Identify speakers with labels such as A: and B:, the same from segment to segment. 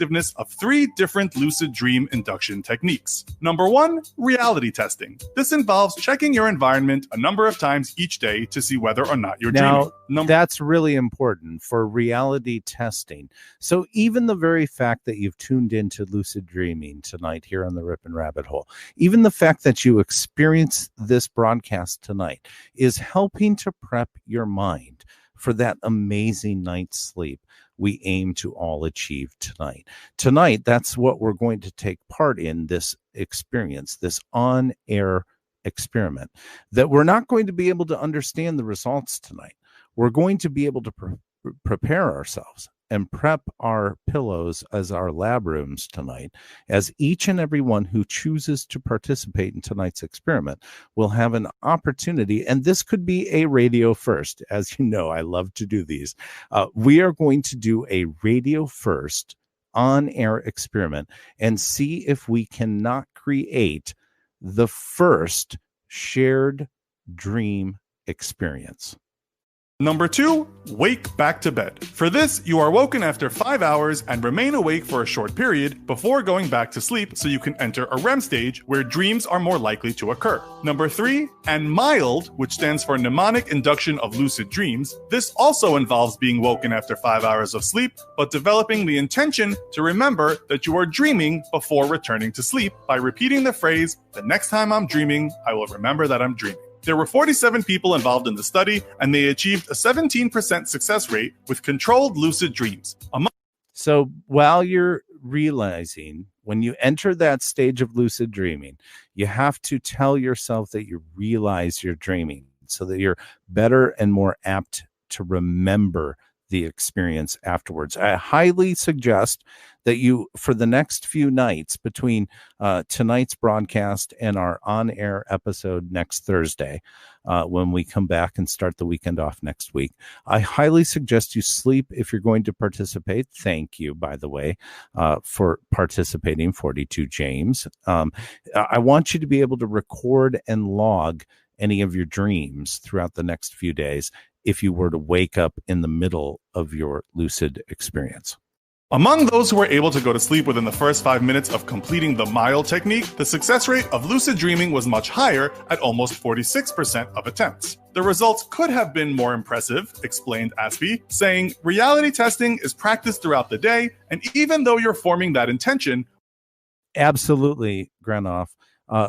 A: effectiveness of 3 different lucid dream induction techniques. Number 1, reality testing. This involves checking your environment a number of times each day to see whether or not you're dreaming.
B: That's really important for reality testing. So even the very fact that you've tuned into lucid dreaming tonight here on the Rip and Rabbit Hole, even the fact that you experience this broadcast tonight is helping to prep your mind for that amazing night's sleep we aim to all achieve tonight. Tonight, that's what we're going to take part in, this experience, this on-air experiment, that we're not going to be able to understand the results tonight. We're going to be able to prepare ourselves and prep our pillows as our lab rooms tonight, as each and every one who chooses to participate in tonight's experiment will have an opportunity. And this could be a radio first. As you know, I love to do these. We are going to do a radio first on-air experiment and see if we cannot create the first shared dream experience.
A: Number 2, wake back to bed. For this, you are woken after 5 hours and remain awake for a short period before going back to sleep so you can enter a REM stage where dreams are more likely to occur. Number 3, and mild, which stands for mnemonic induction of lucid dreams. This also involves being woken after 5 hours of sleep, but developing the intention to remember that you are dreaming before returning to sleep by repeating the phrase, "The next time I'm dreaming, I will remember that I'm dreaming." There were 47 people involved in the study, and they achieved a 17% success rate with controlled lucid dreams.
B: So while you're realizing, when you enter that stage of lucid dreaming, you have to tell yourself that you realize you're dreaming so that you're better and more apt to remember the experience afterwards. I highly suggest that you, for the next few nights between tonight's broadcast and our on-air episode next Thursday, when we come back and start the weekend off next week, I highly suggest you sleep if you're going to participate. Thank you, by the way, for participating, 42 James. I want you to be able to record and log any of your dreams throughout the next few days if you were to wake up in the middle of your lucid experience.
A: Among those who were able to go to sleep within the first 5 minutes of completing the mild technique, the success rate of lucid dreaming was much higher at almost 46% of attempts. The results could have been more impressive, explained Aspie, saying, "Reality testing is practiced throughout the day, and even though you're forming that intention..."
B: Absolutely, Granoff.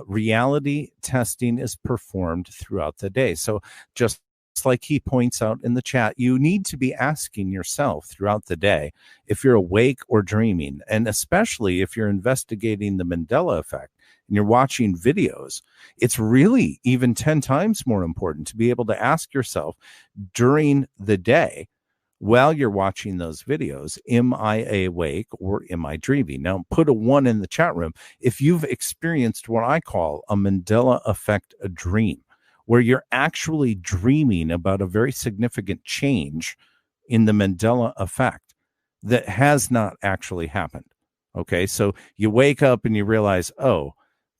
B: Reality testing is performed throughout the day. So just like he points out in the chat, you need to be asking yourself throughout the day if you're awake or dreaming, and especially if you're investigating the Mandela effect and you're watching videos, it's really even 10 times more important to be able to ask yourself during the day, while you're watching those videos, am I awake or am I dreaming? Now, put a 1 in the chat room if you've experienced what I call a Mandela effect, a dream, where you're actually dreaming about a very significant change in the Mandela effect that has not actually happened. Okay, so you wake up and you realize, oh,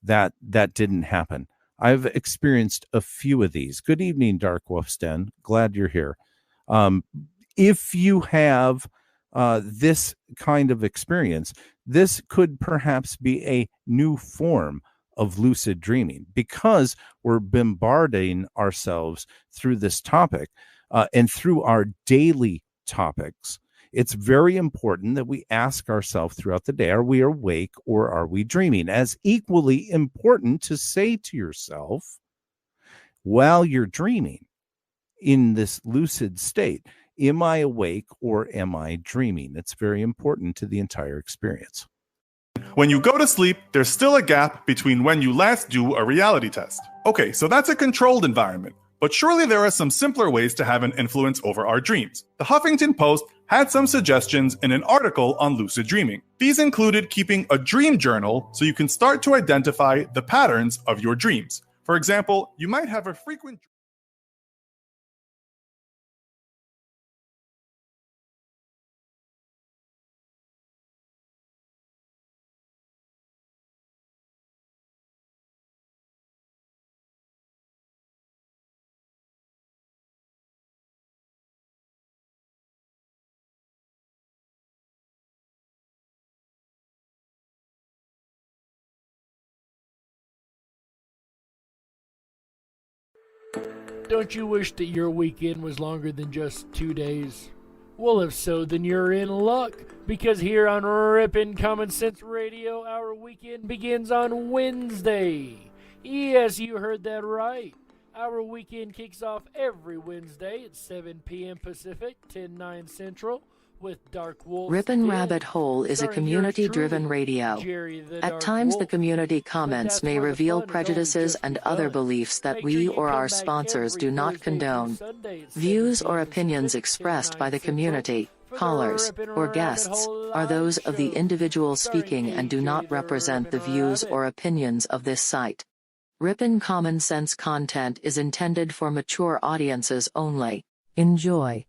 B: that didn't happen. I've experienced a few of these. Good evening, DarkWolf's Den. Glad you're here. If you have this kind of experience, this could perhaps be a new form of lucid dreaming, because we're bombarding ourselves through this topic and through our daily topics. It's very important that we ask ourselves throughout the day, are we awake or are we dreaming? As equally important to say to yourself while you're dreaming in this lucid state, am I awake or am I dreaming? It's very important to the entire experience.
A: When you go to sleep, there's still a gap between when you last do a reality test. Okay, so that's a controlled environment, but surely there are some simpler ways to have an influence over our dreams. The Huffington Post had some suggestions in an article on lucid dreaming. These included keeping a dream journal so you can start to identify the patterns of your dreams. For example, you might have a frequent
C: Don't you wish that your weekend was longer than just 2 days? Well, if so, then you're in luck, because here on Rippin' Common Sense Radio, our weekend begins on Wednesday. Yes, you heard that right. Our weekend kicks off every Wednesday at 7 p.m. Pacific, 10/9 Central, with DarkWolf's.
D: Rippin' Rabbit Hole is a community-driven radio. At times the community comments may reveal prejudices and other beliefs that we or our sponsors do not condone. Views or opinions expressed by the community, callers, or guests, are those of the individual speaking and do not represent the views or opinions of this site. Rippin' Common Sense content is intended for mature audiences only. Enjoy.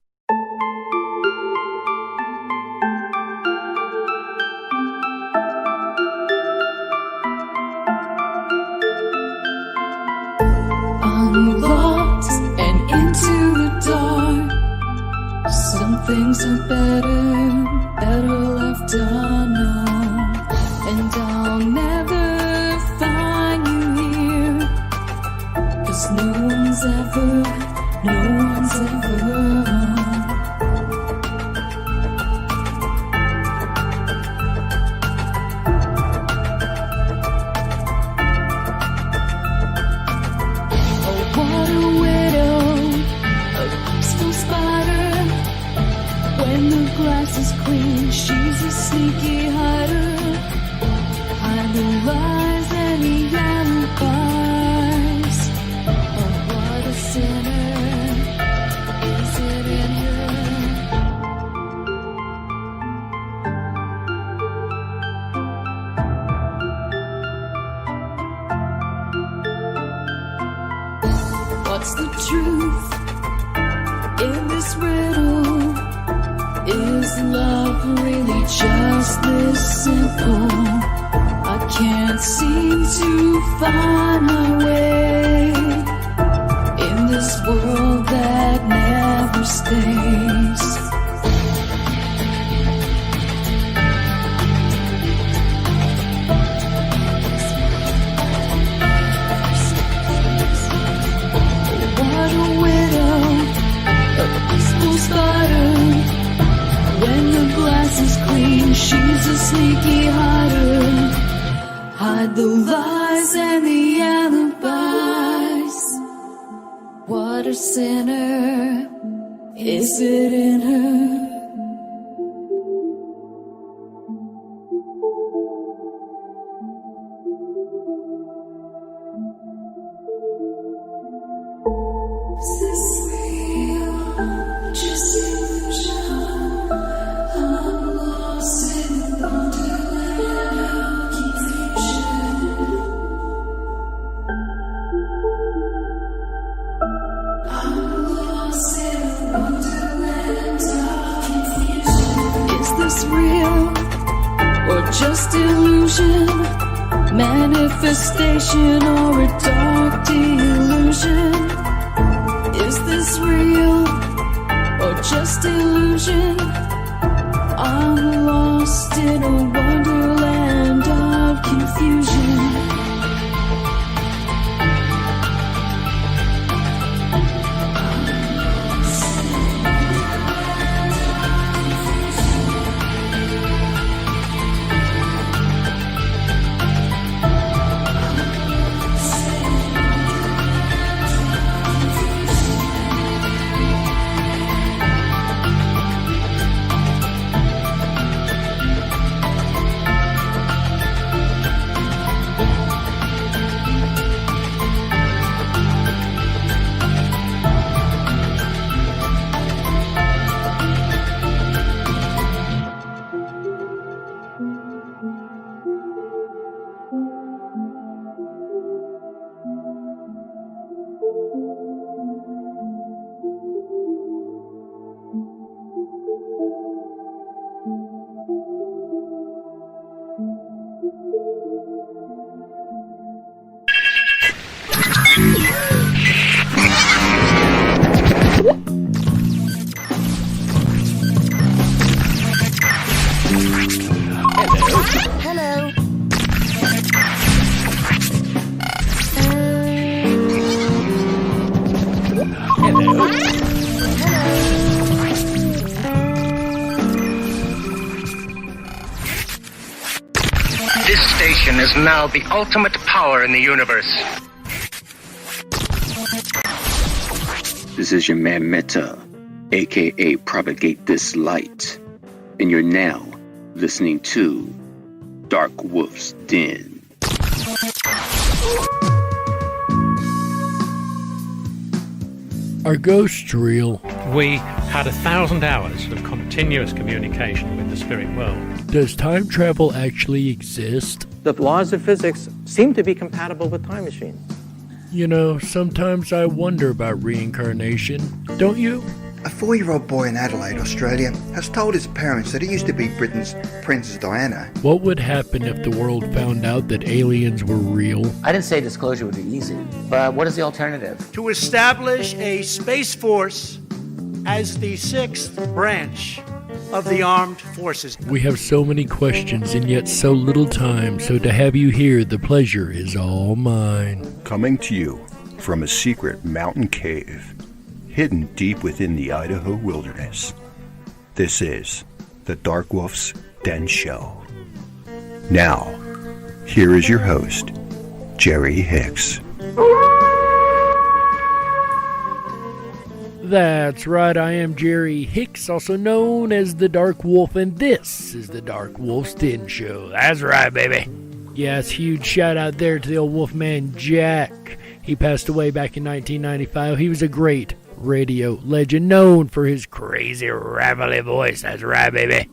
E: Unlocked and into the dark. Some things are better left unknown. And I'll never find you here, 'cause no one's ever What a widow, a peaceful spider. When the glass is clean, she's a sneaky hider. Hide the lies and the alibis. Oh, what a sinner, is it in her? What's the truth in this riddle? Is love really just this simple? I can't seem to find my way in this world that never stays. What a widow, a peaceful spider. When the glass is clean, she's a sneaky hider. Hide the lies and the alibis. What a sinner, is it in her? Is this real? Just illusion. I'm lost in the wonderland of confusion. I'm lost in the wonderland of confusion. Is this real or just illusion? Manifestation or a dark delusion? Is this real or just illusion? I'm lost in a wonderland of confusion.
F: communication is now the ultimate power in the universe.
G: This is your man Meta, aka Propagate This Light, and you're now listening to Dark Wolf's Den.
C: Are ghosts real?
H: We had 1,000 hours of continuous communication with the spirit world.
C: Does time travel actually exist?
I: The laws of physics seem to be compatible with time machines.
C: You know, sometimes I wonder about reincarnation. Don't you?
J: A 4-year-old boy in Adelaide, Australia, has told his parents that he used to be Britain's Princess Diana.
C: What would happen if the world found out that aliens were real?
K: I didn't say disclosure would be easy, but what is the alternative?
L: To establish a space force as the 6th branch of the armed forces.
C: We have so many questions and yet so little time, so to have you here, the pleasure is all mine.
M: Coming to you from a secret mountain cave hidden deep within the Idaho wilderness, this is the Dark Wolf's Den Show. Now, here is your host, Jerry Hicks.
C: That's right, I am Jerry Hicks, also known as the Dark Wolf, and this is the Dark Wolf's Den Show. That's right, baby. Yes, huge shout out there to the old Wolfman Jack. He passed away back in 1995. He was a great radio legend, known for his crazy, ravelly voice. That's right, baby.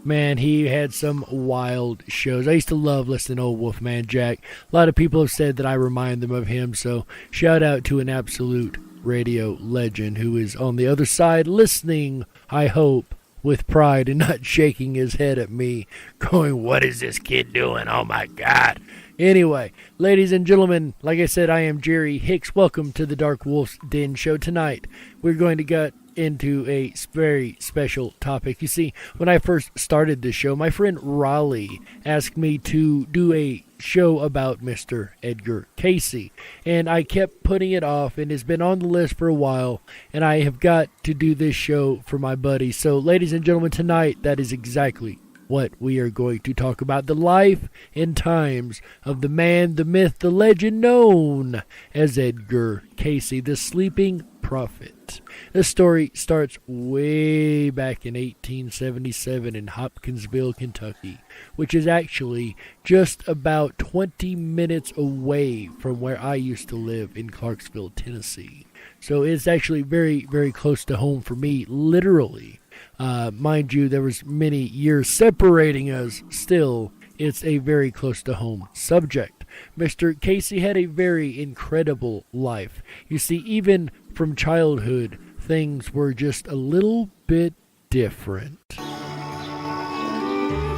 C: Man, he had some wild shows. I used to love listening to old Wolfman Jack. A lot of people have said that I remind them of him, so shout out to an absolute radio legend who is on the other side listening, I hope, with pride and not shaking his head at me, going, what is this kid doing? Oh my God. Anyway, ladies and gentlemen, like I said, I am Jerry Hicks. Welcome to the Dark Wolf's Den Show. Tonight, we're going to get into a very special topic. You see, when I first started this show, my friend Raleigh asked me to do a show about Mr. Edgar Cayce, and I kept putting it off, and it's been on the list for a while, and I have got to do this show for my buddy. So, ladies and gentlemen, tonight, that is exactly what we are going to talk about. The life and times of the man, the myth, the legend known as Edgar Cayce, the sleeping prophet. This story starts way back in 1877 in Hopkinsville, Kentucky, which is actually just about 20 minutes away from where I used to live in Clarksville, Tennessee. So it's actually very, very close to home for me, literally. Mind you, there was many years separating us. Still, it's a very close to home subject. Mr. Cayce had a very incredible life. You see, even from childhood, things were just a little bit different.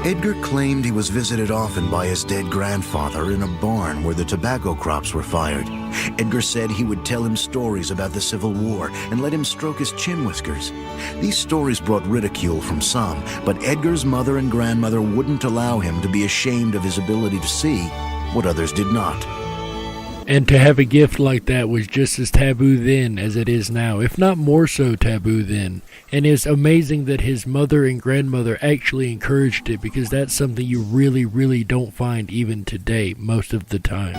N: Edgar claimed he was visited often by his dead grandfather in a barn where the tobacco crops were fired. Edgar said he would tell him stories about the Civil War and let him stroke his chin whiskers. These stories brought ridicule from some, but Edgar's mother and grandmother wouldn't allow him to be ashamed of his ability to see what others did not.
C: And to have a gift like that was just as taboo then as it is now, if not more so taboo then. And it's amazing that his mother and grandmother actually encouraged it, because that's something you really, really don't find even today, most of the time.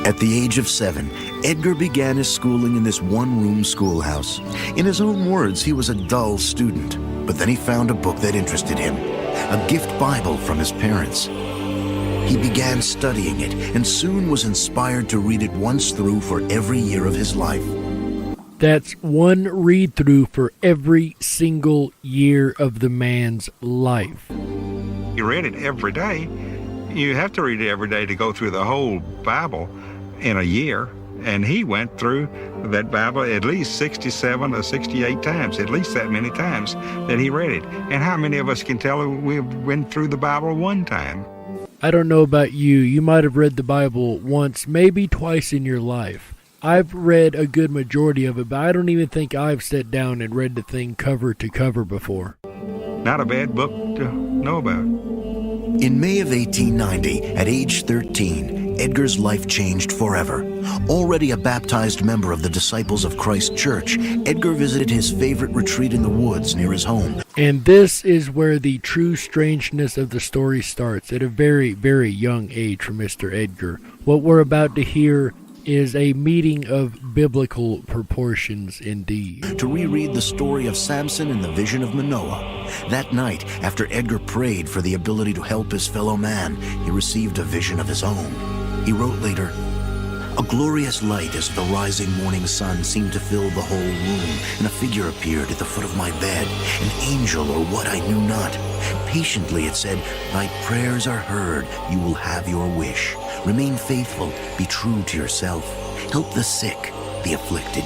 N: At the age of 7, Edgar began his schooling in this one-room schoolhouse. In his own words, he was a dull student, but then he found a book that interested him, a gift Bible from his parents. He began studying it and soon was inspired to read it once through for every year of his life.
C: That's one read-through for every single year of the man's life.
O: You read it every day. You have to read it every day to go through the whole Bible in a year. And he went through that Bible at least 67 or 68 times, at least that many times that he read it. And how many of us can tell we've went through the Bible one time?
C: I don't know about you. You might have read the Bible once, maybe twice in your life. I've read a good majority of it, but I don't even think I've sat down and read the thing cover to cover before.
O: Not a bad book to know about.
N: In May of 1890, at age 13, Edgar's life changed forever. Already a baptized member of the Disciples of Christ Church, Edgar visited his favorite retreat in the woods near his home.
C: And this is where the true strangeness of the story starts, at a very, very young age for Mr. Edgar. What we're about to hear is a meeting of biblical proportions indeed.
N: To reread the story of Samson and the vision of Manoah. That night, after Edgar prayed for the ability to help his fellow man, he received a vision of his own. He wrote later, "A glorious light as the rising morning sun seemed to fill the whole room, and a figure appeared at the foot of my bed, an angel or what I knew not. Patiently it said, 'Thy prayers are heard, you will have your wish. Remain faithful, be true to yourself. Help the sick, the afflicted.'"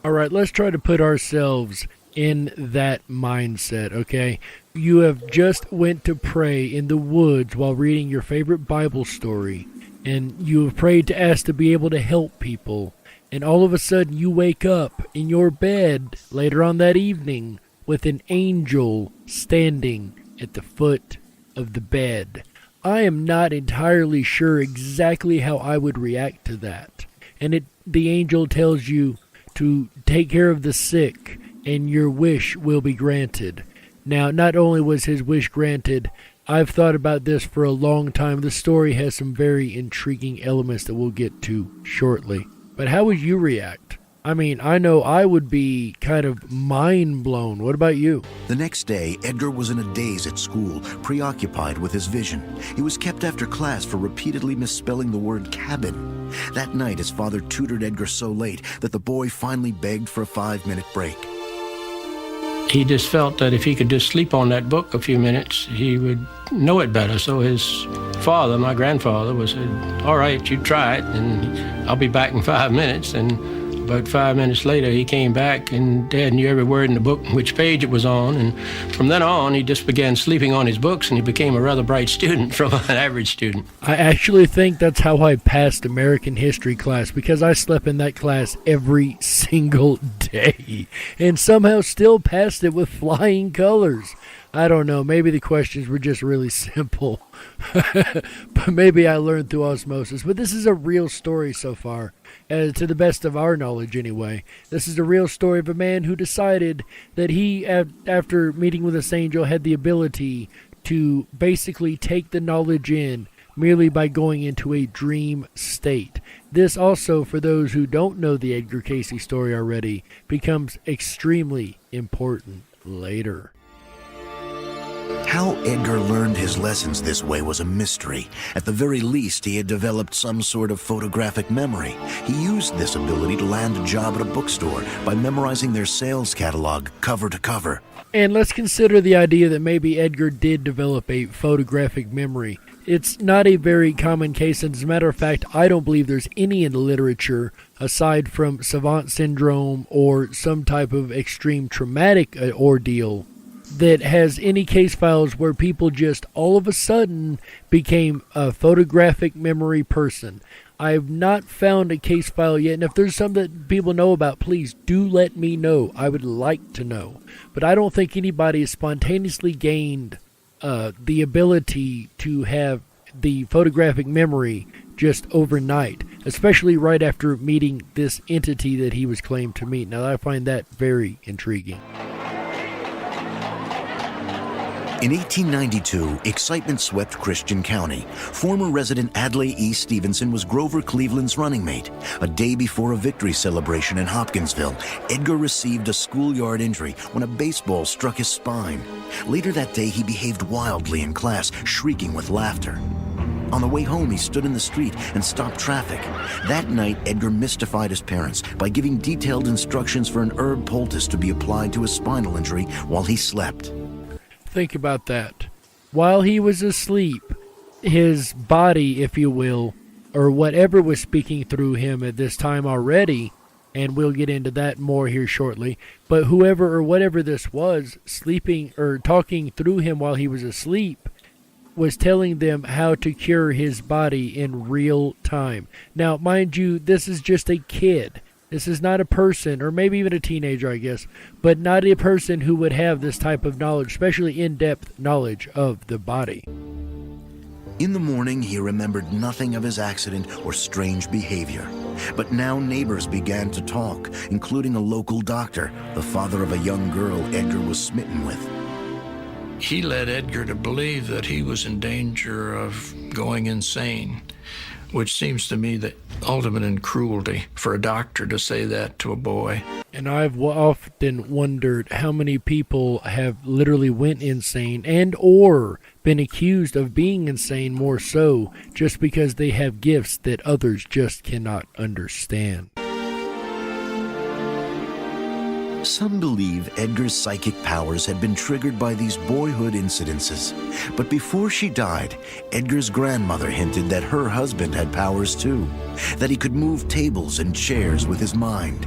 C: All right, let's try to put ourselves in that mindset, okay? You have just went to pray in the woods while reading your favorite Bible story, and you have prayed to ask to be able to help people, and all of a sudden you wake up in your bed later on that evening with an angel standing at the foot of the bed. I am not entirely sure exactly how I would react to that. And the angel tells you to take care of the sick, and your wish will be granted. Now, not only was his wish granted, I've thought about this for a long time. The story has some very intriguing elements that we'll get to shortly. But how would you react? I mean, I know I would be kind of mind blown. What about you?
N: The next day, Edgar was in a daze at school, preoccupied with his vision. He was kept after class for repeatedly misspelling the word cabin. That night, his father tutored Edgar so late that the boy finally begged for a 5-minute break.
P: He just felt that if he could just sleep on that book a few minutes, he would know it better. So his father, my grandfather, said, "All right, you try it, and I'll be back in 5 minutes." And about 5 minutes later, he came back, and Dad knew every word in the book, which page it was on. And from then on, he just began sleeping on his books, and he became a rather bright student from an average student.
C: I actually think that's how I passed American history class, because I slept in that class every single day, and somehow still passed it with flying colors. I don't know, maybe the questions were just really simple, but maybe I learned through osmosis. But this is a real story so far. To the best of our knowledge anyway. This is a real story of a man who decided that he, after meeting with this angel, had the ability to basically take the knowledge in merely by going into a dream state. This also, for those who don't know the Edgar Cayce story already, becomes extremely important later.
N: How Edgar learned his lessons this way was a mystery. At the very least, he had developed some sort of photographic memory. He used this ability to land a job at a bookstore by memorizing their sales catalog cover to cover.
C: And let's consider the idea that maybe Edgar did develop a photographic memory. It's not a very common case, and as a matter of fact, I don't believe there's any in the literature, aside from savant syndrome or some type of extreme traumatic ordeal, that has any case files where people just all of a sudden became a photographic memory person. I've not found a case file yet, and if there's some that people know about, please do let me know. I would like to know. But I don't think anybody has spontaneously gained the ability to have the photographic memory just overnight, especially right after meeting this entity that he was claimed to meet. Now, I find that very intriguing.
N: In 1892, excitement swept Christian County. Former resident Adlai E. Stevenson was Grover Cleveland's running mate. A day before a victory celebration in Hopkinsville, Edgar received a schoolyard injury when a baseball struck his spine. Later that day, he behaved wildly in class, shrieking with laughter. On the way home, he stood in the street and stopped traffic. That night, Edgar mystified his parents by giving detailed instructions for an herb poultice to be applied to his spinal injury while he slept.
C: Think about that. While he was asleep, his body, if you will, or whatever was speaking through him at this time already, and we'll get into that more here shortly, but whoever or whatever this was, sleeping or talking through him while he was asleep, was telling them how to cure his body in real time. Now, mind you, this is just a kid. This is not a person, or maybe even a teenager, I guess, but not a person who would have this type of knowledge, especially in-depth knowledge of the body.
N: In the morning, he remembered nothing of his accident or strange behavior. But now neighbors began to talk, including a local doctor, the father of a young girl Edgar was smitten with.
Q: He led Edgar to believe that he was in danger of going insane, which seems to me the ultimate in cruelty for a doctor to say that to a boy.
C: And I've often wondered how many people have literally went insane and or been accused of being insane, more so just because they have gifts that others just cannot understand.
N: Some believe Edgar's psychic powers had been triggered by these boyhood incidences. But before she died, Edgar's grandmother hinted that her husband had powers too, that he could move tables and chairs with his mind.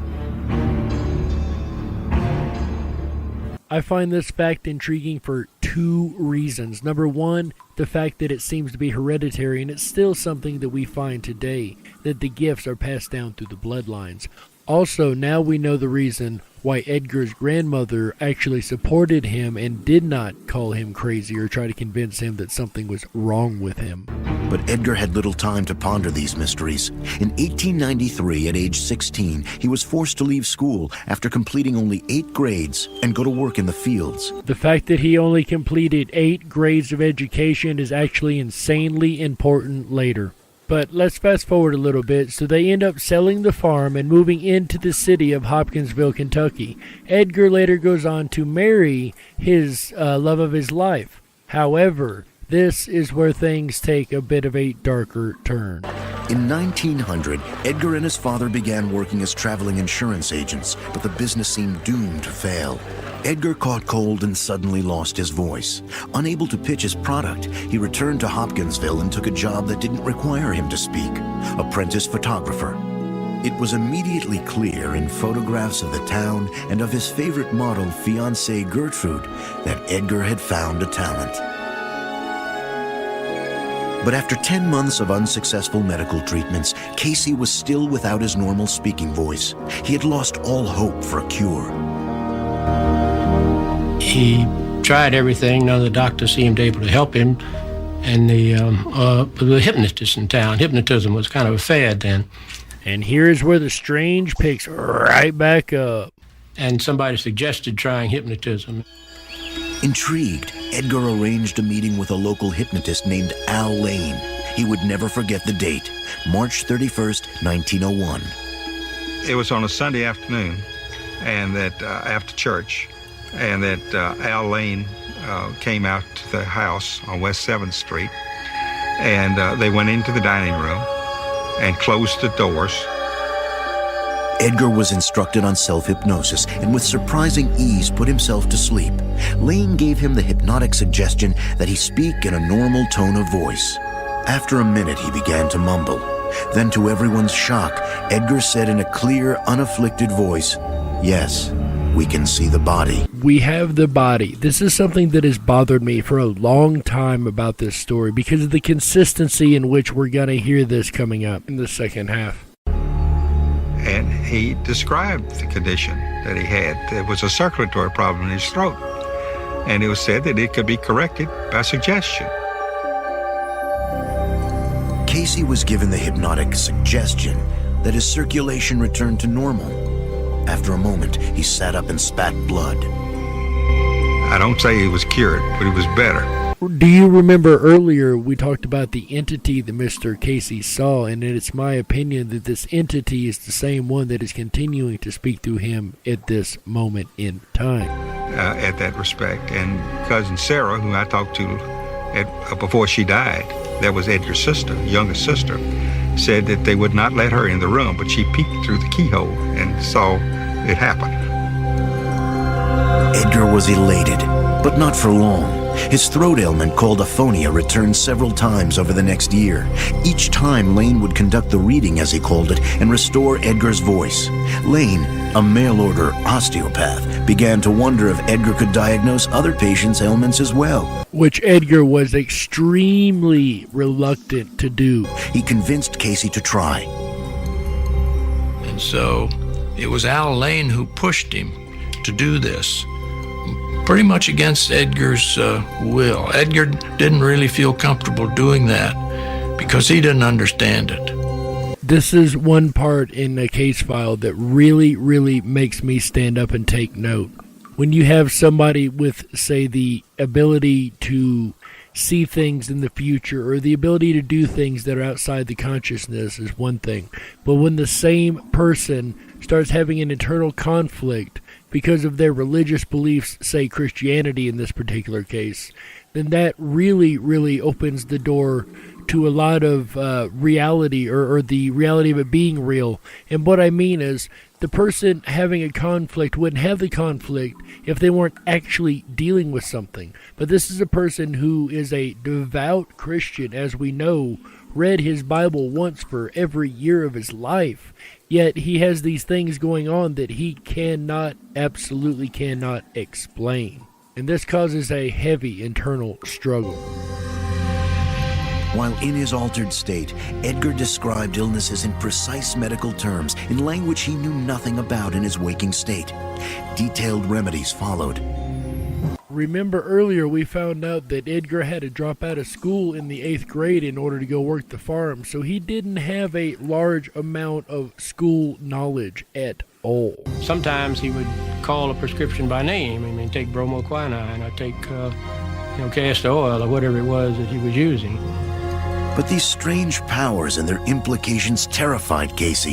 C: I find this fact intriguing for two reasons. Number one, the fact that it seems to be hereditary, and it's still something that we find today, that the gifts are passed down through the bloodlines. Also, now we know the reason why Edgar's grandmother actually supported him and did not call him crazy or try to convince him that something was wrong with him.
N: But Edgar had little time to ponder these mysteries. In 1893, at age 16, he was forced to leave school after completing only 8 grades and go to work in the fields.
C: The fact that he only completed 8 grades of education is actually insanely important later. But let's fast forward a little bit. So they end up selling the farm and moving into the city of Hopkinsville, Kentucky. Edgar later goes on to marry his love of his life. However, this is where things take a bit of a darker turn.
N: In 1900, Edgar and his father began working as traveling insurance agents, but the business seemed doomed to fail. Edgar caught cold and suddenly lost his voice. Unable to pitch his product, he returned to Hopkinsville and took a job that didn't require him to speak: apprentice photographer. It was immediately clear in photographs of the town and of his favorite model, fiancée Gertrude, that Edgar had found a talent. But after 10 months of unsuccessful medical treatments, Cayce was still without his normal speaking voice. He had lost all hope for a cure.
P: He tried everything. None of the doctors seemed able to help him. And the hypnotist in town, hypnotism was kind of a fad then.
C: And here's where the strange picks right back up.
P: And somebody suggested trying hypnotism.
N: Intrigued, Edgar arranged a meeting with a local hypnotist named Al Lane. He would never forget the date, March 31st, 1901.
O: It was on a Sunday afternoon, and that after church, and that Al Lane came out to the house on West 7th Street, and they went into the dining room and closed the doors.
N: Edgar was instructed on self-hypnosis and with surprising ease put himself to sleep. Lane gave him the hypnotic suggestion that he speak in a normal tone of voice. After a minute, he began to mumble. Then, to everyone's shock, Edgar said in a clear, unafflicted voice, "Yes, we can see the body."
C: We have the body. This is something that has bothered me for a long time about this story because of the consistency in which we're going to hear this coming up in the second half.
O: And he described the condition that he had. There was a circulatory problem in his throat. And it was said that it could be corrected by suggestion.
N: Cayce was given the hypnotic suggestion that his circulation returned to normal. After a moment, he sat up and spat blood.
O: I don't say he was cured, but he was better.
C: Do you remember earlier we talked about the entity that Mr. Cayce saw, and it's my opinion that this entity is the same one that is continuing to speak through him at this moment in time.
O: At that respect. And cousin Sarah, who I talked to before she died, that was Edgar's sister, youngest sister, said that they would not let her in the room, but she peeked through the keyhole and saw it happen.
N: Edgar was elated, but not for long. His throat ailment called aphonia returned several times over the next year. Each time, Lane would conduct the reading, as he called it, and restore Edgar's voice. Lane, a mail-order osteopath, began to wonder if Edgar could diagnose other patients' ailments as well.
C: Which Edgar was extremely reluctant to do.
N: He convinced Cayce to try.
Q: And so it was Al Lane who pushed him to do this. pretty much against Edgar's will. Edgar didn't really feel comfortable doing that because he didn't understand it.
C: This is one part in the case file that really, really makes me stand up and take note. When you have somebody with, say, the ability to see things in the future or the ability to do things that are outside the consciousness is one thing. But when the same person starts having an internal conflict because of their religious beliefs, say Christianity in this particular case, then that really, really opens the door to a lot of reality or the reality of it being real. And what I mean is the person having a conflict wouldn't have the conflict if they weren't actually dealing with something. But this is a person who is a devout Christian, as we know, read his Bible once for every year of his life. Yet he has these things going on that he absolutely cannot explain. And this causes a heavy internal struggle.
N: While in his altered state, Edgar described illnesses in precise medical terms, in language he knew nothing about in his waking state. Detailed remedies followed.
C: Remember earlier we found out that Edgar had to drop out of school in the 8th grade in order to go work the farm, so he didn't have a large amount of school knowledge at all.
P: Sometimes he would call a prescription by name. I mean, take bromoquinine, or take castor oil, or whatever it was that he was using.
N: But these strange powers and their implications terrified Cayce.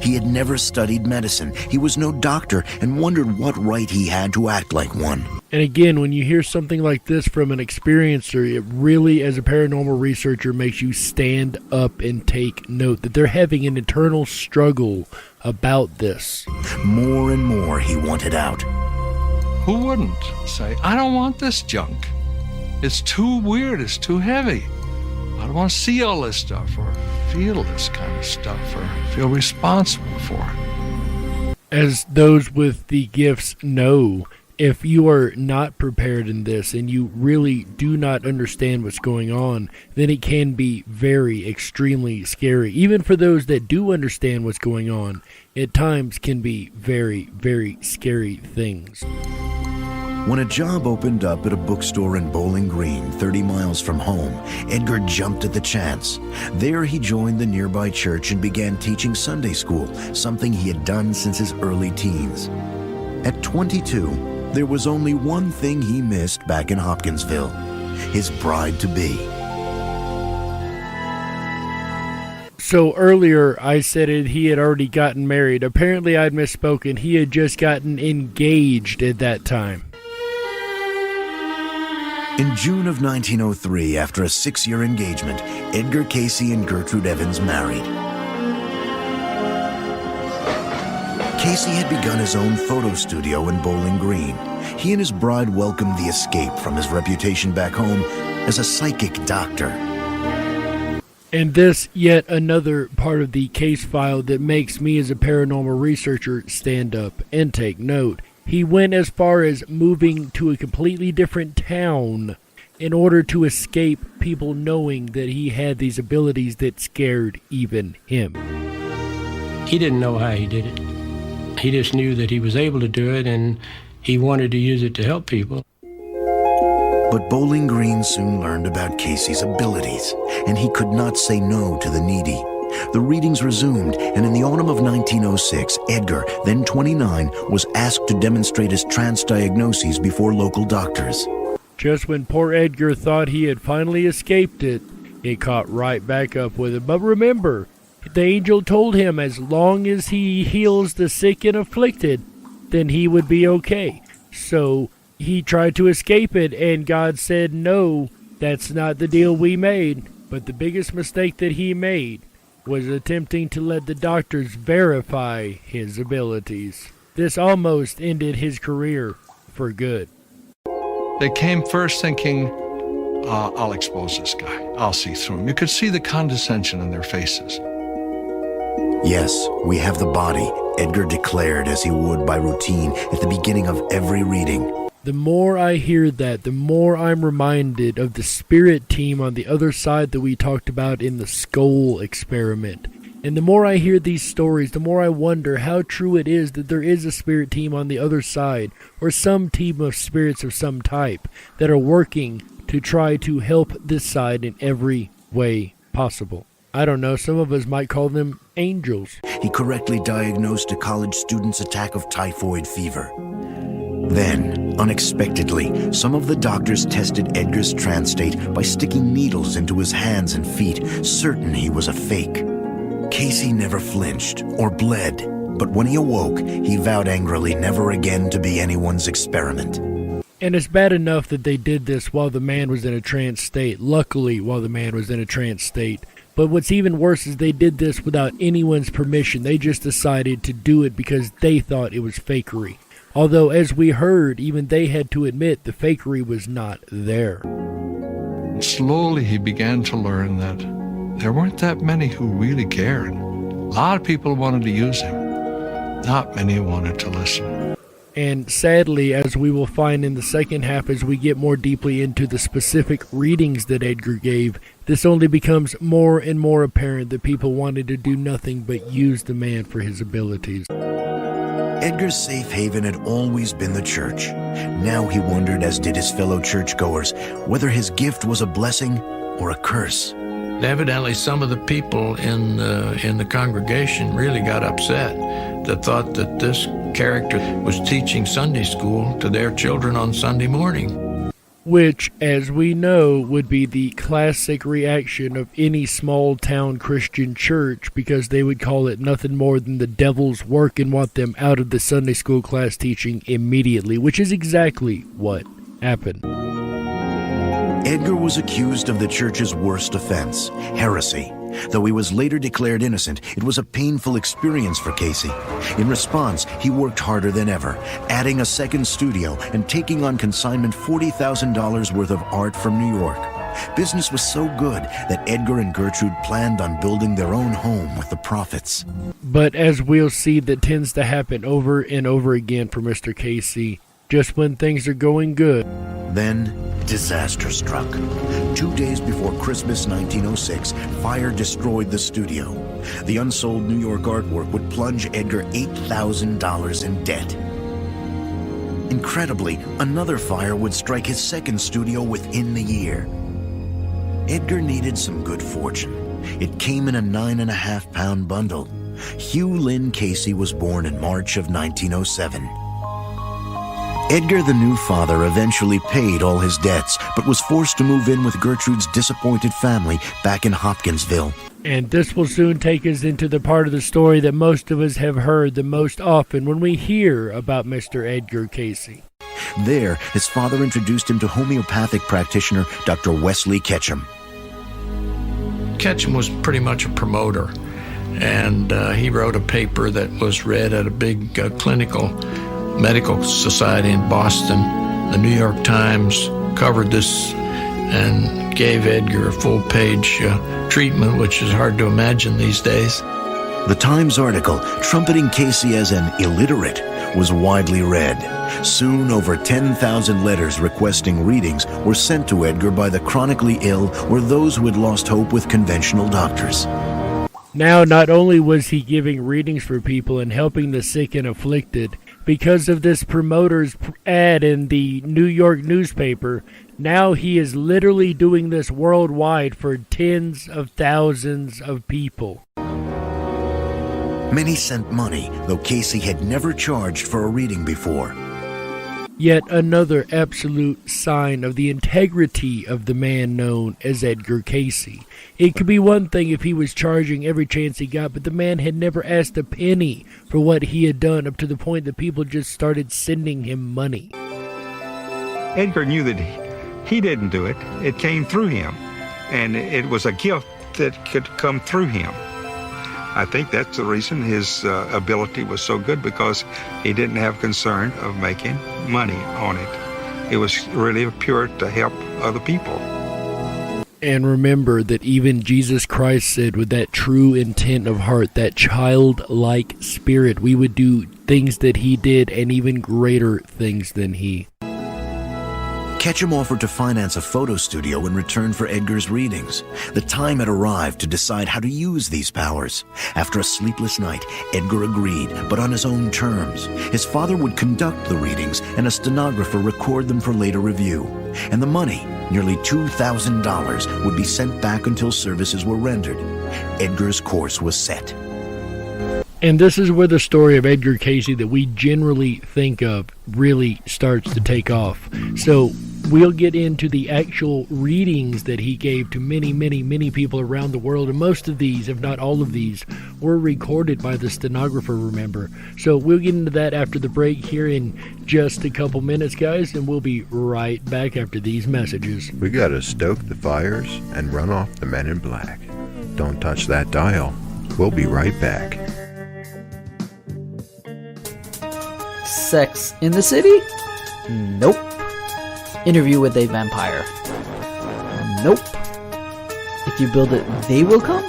N: He had never studied medicine. He was no doctor and wondered what right he had to act like one.
C: And again, when you hear something like this from an experiencer, it really, as a paranormal researcher, makes you stand up and take note that they're having an internal struggle about this.
N: More and more he wanted out.
R: Who wouldn't say, I don't want this junk. It's too weird, it's too heavy. I don't want to see all this stuff or feel this kind of stuff or feel responsible for it.
C: As those with the gifts know, if you are not prepared in this and you really do not understand what's going on, then it can be very, extremely scary. Even for those that do understand what's going on, at times can be very, very scary things.
N: When a job opened up at a bookstore in Bowling Green, 30 miles from home, Edgar jumped at the chance. There he joined the nearby church and began teaching Sunday school, something he had done since his early teens. At 22, there was only one thing he missed back in Hopkinsville: his bride-to-be.
C: So earlier I said he had already gotten married. Apparently I'd misspoken. He had just gotten engaged at that time.
N: In June of 1903, after a 6-year engagement, Edgar Cayce and Gertrude Evans married. Cayce had begun his own photo studio in Bowling Green. He and his bride welcomed the escape from his reputation back home as a psychic doctor.
C: And this, yet another part of the case file that makes me as a paranormal researcher stand up and take note. He went as far as moving to a completely different town in order to escape people knowing that he had these abilities that scared even him.
P: He didn't know how he did it. He just knew that he was able to do it, and he wanted to use it to help people.
N: But Bowling Green soon learned about Cayce's abilities, and he could not say no to the needy. The readings resumed, and in the autumn of 1906, Edgar, then 29, was asked to demonstrate his trance diagnoses before local doctors.
C: Just when poor Edgar thought he had finally escaped it, it caught right back up with him. But remember, the angel told him as long as he heals the sick and afflicted, then he would be okay. So he tried to escape it, and God said, no, that's not the deal we made. But the biggest mistake that he made was attempting to let the doctors verify his abilities. This almost ended his career for good.
R: They came first thinking, I'll expose this guy. I'll see through him. You could see the condescension in their faces.
N: Yes, we have the body, Edgar declared as he would by routine at the beginning of every reading.
C: The more I hear that, the more I'm reminded of the spirit team on the other side that we talked about in the skull experiment. And the more I hear these stories, the more I wonder how true it is that there is a spirit team on the other side, or some team of spirits of some type, that are working to try to help this side in every way possible. I don't know, some of us might call them angels.
N: He correctly diagnosed a college student's attack of typhoid fever. Then, unexpectedly, some of the doctors tested Edgar's trance state by sticking needles into his hands and feet, certain he was a fake. Cayce never flinched or bled, but when he awoke, he vowed angrily never again to be anyone's experiment.
C: And it's bad enough that they did this while the man was in a trance state, luckily while the man was in a trance state. But what's even worse is they did this without anyone's permission. They just decided to do it because they thought it was fakery. Although, as we heard, even they had to admit the fakery was not there.
R: Slowly he began to learn that there weren't that many who really cared. A lot of people wanted to use him. Not many wanted to listen.
C: And sadly, as we will find in the second half as we get more deeply into the specific readings that Edgar gave, this only becomes more and more apparent that people wanted to do nothing but use the man for his abilities.
N: Edgar's safe haven had always been the church. Now he wondered, as did his fellow churchgoers, whether his gift was a blessing or a curse.
Q: Evidently, some of the people in the congregation really got upset, that thought that this character was teaching Sunday school to their children on Sunday morning.
C: Which, as we know, would be the classic reaction of any small-town Christian church, because they would call it nothing more than the devil's work and want them out of the Sunday school class teaching immediately, which is exactly what happened.
N: Edgar was accused of the church's worst offense, heresy. Though he was later declared innocent, it was a painful experience for Cayce. In response, he worked harder than ever, adding a second studio and taking on consignment $40,000 worth of art from New York. Business was so good that Edgar and Gertrude planned on building their own home with the profits.
C: But as we'll see, that tends to happen over and over again for Mr. Cayce, just when things are going good.
N: Then, disaster struck. 2 days before Christmas 1906, fire destroyed the studio. The unsold New York artwork would plunge Edgar $8,000 in debt. Incredibly, another fire would strike his second studio within the year. Edgar needed some good fortune. It came in a 9.5-pound bundle. Hugh Lynn Cayce was born in March of 1907. Edgar, the new father, eventually paid all his debts, but was forced to move in with Gertrude's disappointed family back in Hopkinsville.
C: And this will soon take us into the part of the story that most of us have heard the most often when we hear about Mr. Edgar Cayce.
N: There, his father introduced him to homeopathic practitioner Dr. Wesley Ketchum.
Q: Ketchum was pretty much a promoter, and he wrote a paper that was read at a big clinical medical society in Boston. The New York Times covered this and gave Edgar a full-page treatment, which is hard to imagine these days.
N: The Times article, trumpeting Cayce as an illiterate, was widely read. Soon, over 10,000 letters requesting readings were sent to Edgar by the chronically ill or those who had lost hope with conventional doctors.
C: Now, not only was he giving readings for people and helping the sick and afflicted, because of this promoter's ad in the New York newspaper, now he is literally doing this worldwide for tens of thousands of people.
N: Many sent money, though Cayce had never charged for a reading before.
C: Yet another absolute sign of the integrity of the man known as Edgar Cayce. It could be one thing if he was charging every chance he got, but the man had never asked a penny for what he had done, up to the point that people just started sending him money.
O: Edgar knew that he didn't do it. It came through him, and it was a gift that could come through him. I think that's the reason his ability was so good, because he didn't have concern of making money on it. It was really pure to help other people.
C: And remember that even Jesus Christ said, with that true intent of heart, that childlike spirit, we would do things that he did and even greater things than he.
N: Ketchum offered to finance a photo studio in return for Edgar's readings. The time had arrived to decide how to use these powers. After a sleepless night, Edgar agreed, but on his own terms. His father would conduct the readings and a stenographer record them for later review. And the money, nearly $2,000, would be sent back until services were rendered. Edgar's course was set.
C: And this is where the story of Edgar Cayce that we generally think of really starts to take off. So we'll get into the actual readings that he gave to many, many, many people around the world. And most of these, if not all of these, were recorded by the stenographer, remember. So we'll get into that after the break here in just a couple minutes, guys. And we'll be right back after these messages.
M: We gotta stoke the fires and run off the men in black. Don't touch that dial. We'll be right back.
S: Sex in the City? Nope. Interview with a Vampire? Nope. If you build it, they will come?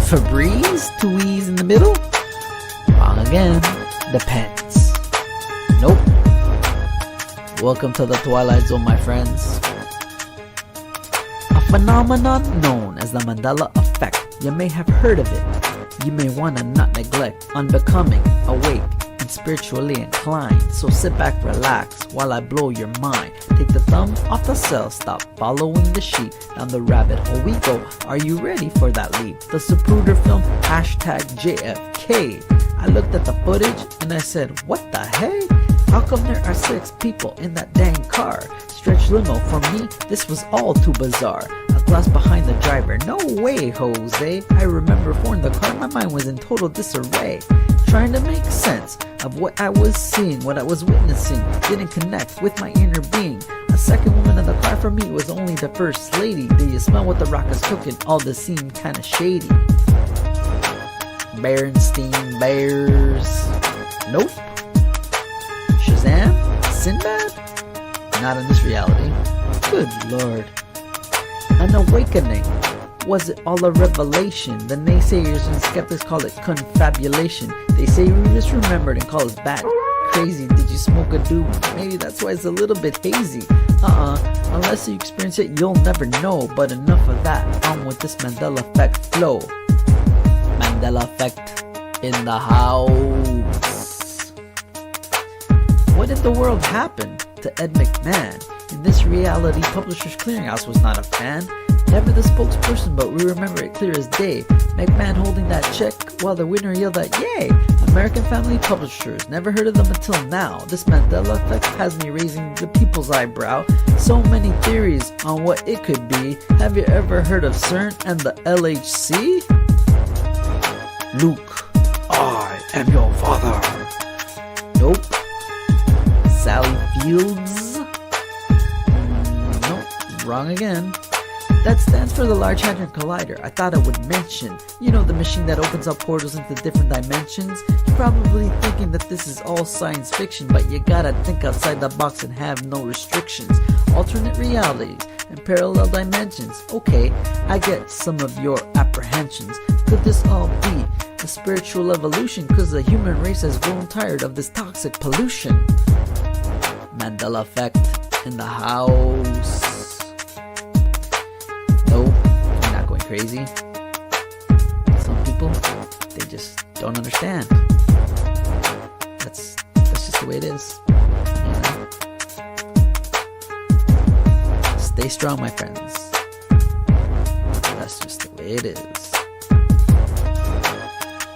S: Febreze? Tweeze in the middle? Wrong again. Depends. Nope. Welcome to the Twilight Zone, my friends. A phenomenon known as the Mandela effect. You may have heard of it. You may want to not neglect, unbecoming, awake, and spiritually inclined. So sit back, relax, while I blow your mind. Take the thumb off the cell, stop following the sheep. Down the rabbit hole we go. Are you ready for that leap? The Zapruder film, #JFK. I looked at the footage and I said, what the hey? How come there are 6 people in that dang car? Stretch limo, for me, this was all too bizarre. Glass behind the driver, no way, Jose. I remember in the car, my mind was in total disarray, trying to make sense of what I was seeing, what I was witnessing. Didn't connect with my inner being. A second woman in the car for me was only the first lady. Do you smell what the rock is cooking? All this seemed kinda shady. Berenstein Bears. Nope. Shazam? Sinbad? Not in this reality. Good lord. An awakening. Was it all a revelation? The naysayers and skeptics call it confabulation. They say we misremembered and call us bat crazy. Did you smoke a doob? Maybe that's why it's a little bit hazy. Unless you experience it, you'll never know. But enough of that. On with this Mandela effect flow. Mandela effect in the house. What in the world happened to Ed McMahon? In this reality, Publishers Clearinghouse was not a fan. Never the spokesperson, but we remember it clear as day. McMahon holding that check while the winner yelled out, yay! American Family Publishers, never heard of them until now. This Mandela effect has me raising the people's eyebrow. So many theories on what it could be. Have you ever heard of CERN and the LHC? Luke, I am your father. Nope. Sally Fields? Wrong again. That stands for the Large Hadron Collider. I thought I would mention. You know, the machine that opens up portals into different dimensions? You're probably thinking that this is all science fiction, but you gotta think outside the box and have no restrictions. Alternate realities and parallel dimensions. Okay, I get some of your apprehensions. Could this all be a spiritual evolution? Cause the human race has grown tired of this toxic pollution. Mandela effect in the house. Nope, I'm not going crazy. Some people, they just don't understand. That's just the way it is. You know? Stay strong, my friends. That's just the way it is.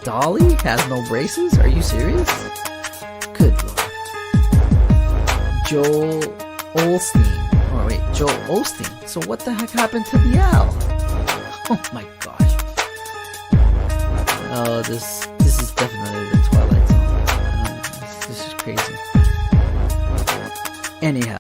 S: Dolly has no braces? Are you serious? Good lord. Joel Osteen. Oh wait, Joel Osteen. So what the heck happened to the owl? Oh my gosh. Oh, this is definitely the Twilight Zone. This is crazy. Anyhow.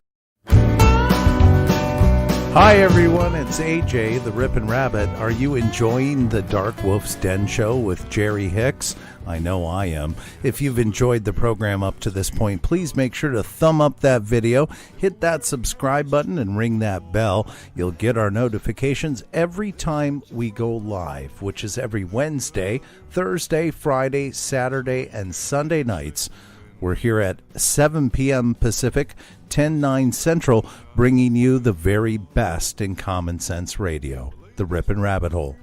B: Hi everyone, it's AJ, the Rippin' Rabbit. Are you enjoying the Dark Wolf's Den show with Jerry Hicks? I know I am. If you've enjoyed the program up to this point, please make sure to thumb up that video, hit that subscribe button, and ring that bell. You'll get our notifications every time we go live, which is every Wednesday, Thursday, Friday, Saturday, and Sunday nights We're here at 7 p.m. Pacific, 10/9 Central, bringing you the very best in common sense radio, the Rippin' Rabbit Hole.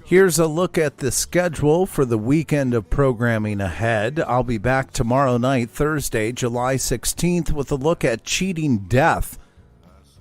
B: Here's a look at the schedule for the weekend of programming ahead. I'll be back tomorrow night, Thursday, July 16th, with a look at cheating death.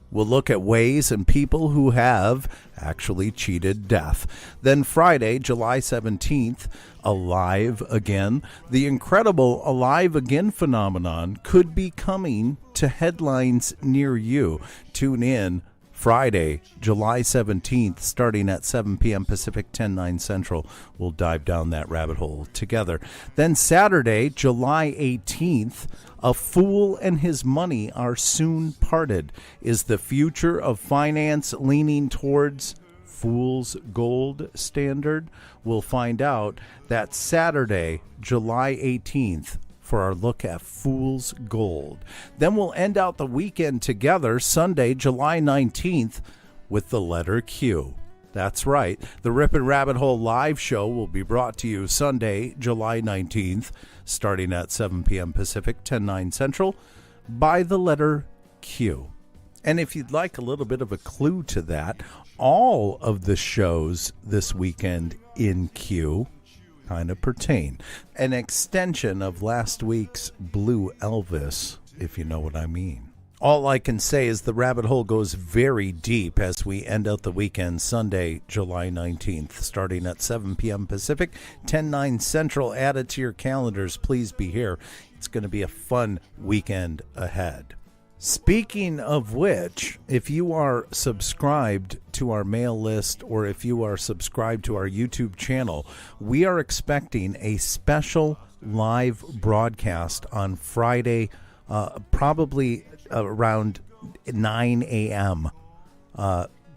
B: We'll look at ways and people who have actually cheated death. Then Friday, July 17th, Alive Again. The incredible Alive Again phenomenon could be coming to headlines near you. Tune in Friday, July 17th, starting at 7 p.m. Pacific, 10/9 Central. We'll dive down that rabbit hole together. Then Saturday, July 18th, A Fool and His Money Are Soon Parted. Is the future of finance leaning towards fool's gold standard? We'll find out. That's Saturday, July 18th. For our look at Fool's Gold. Then we'll end out the weekend together, Sunday, July 19th, with the letter Q. That's right. The Rippin' Rabbit Hole live show will be brought to you Sunday, July 19th, starting at 7 p.m. Pacific, 10/9 Central, by the letter Q. And if you'd like a little bit of a clue to that, all of the shows this weekend in Q kind of pertain. An extension of last week's Blue Elvis, if you know what I mean. All I can say is the rabbit hole goes very deep as we end out the weekend, Sunday, July 19th, starting at 7 p.m. Pacific, 10/9 Central. Add it to your calendars. Please be here. It's going to be a fun weekend ahead. Speaking of which, if you are subscribed to our mail list or if you are subscribed to our YouTube channel, we are expecting a special live broadcast on Friday, probably around 9 a.m.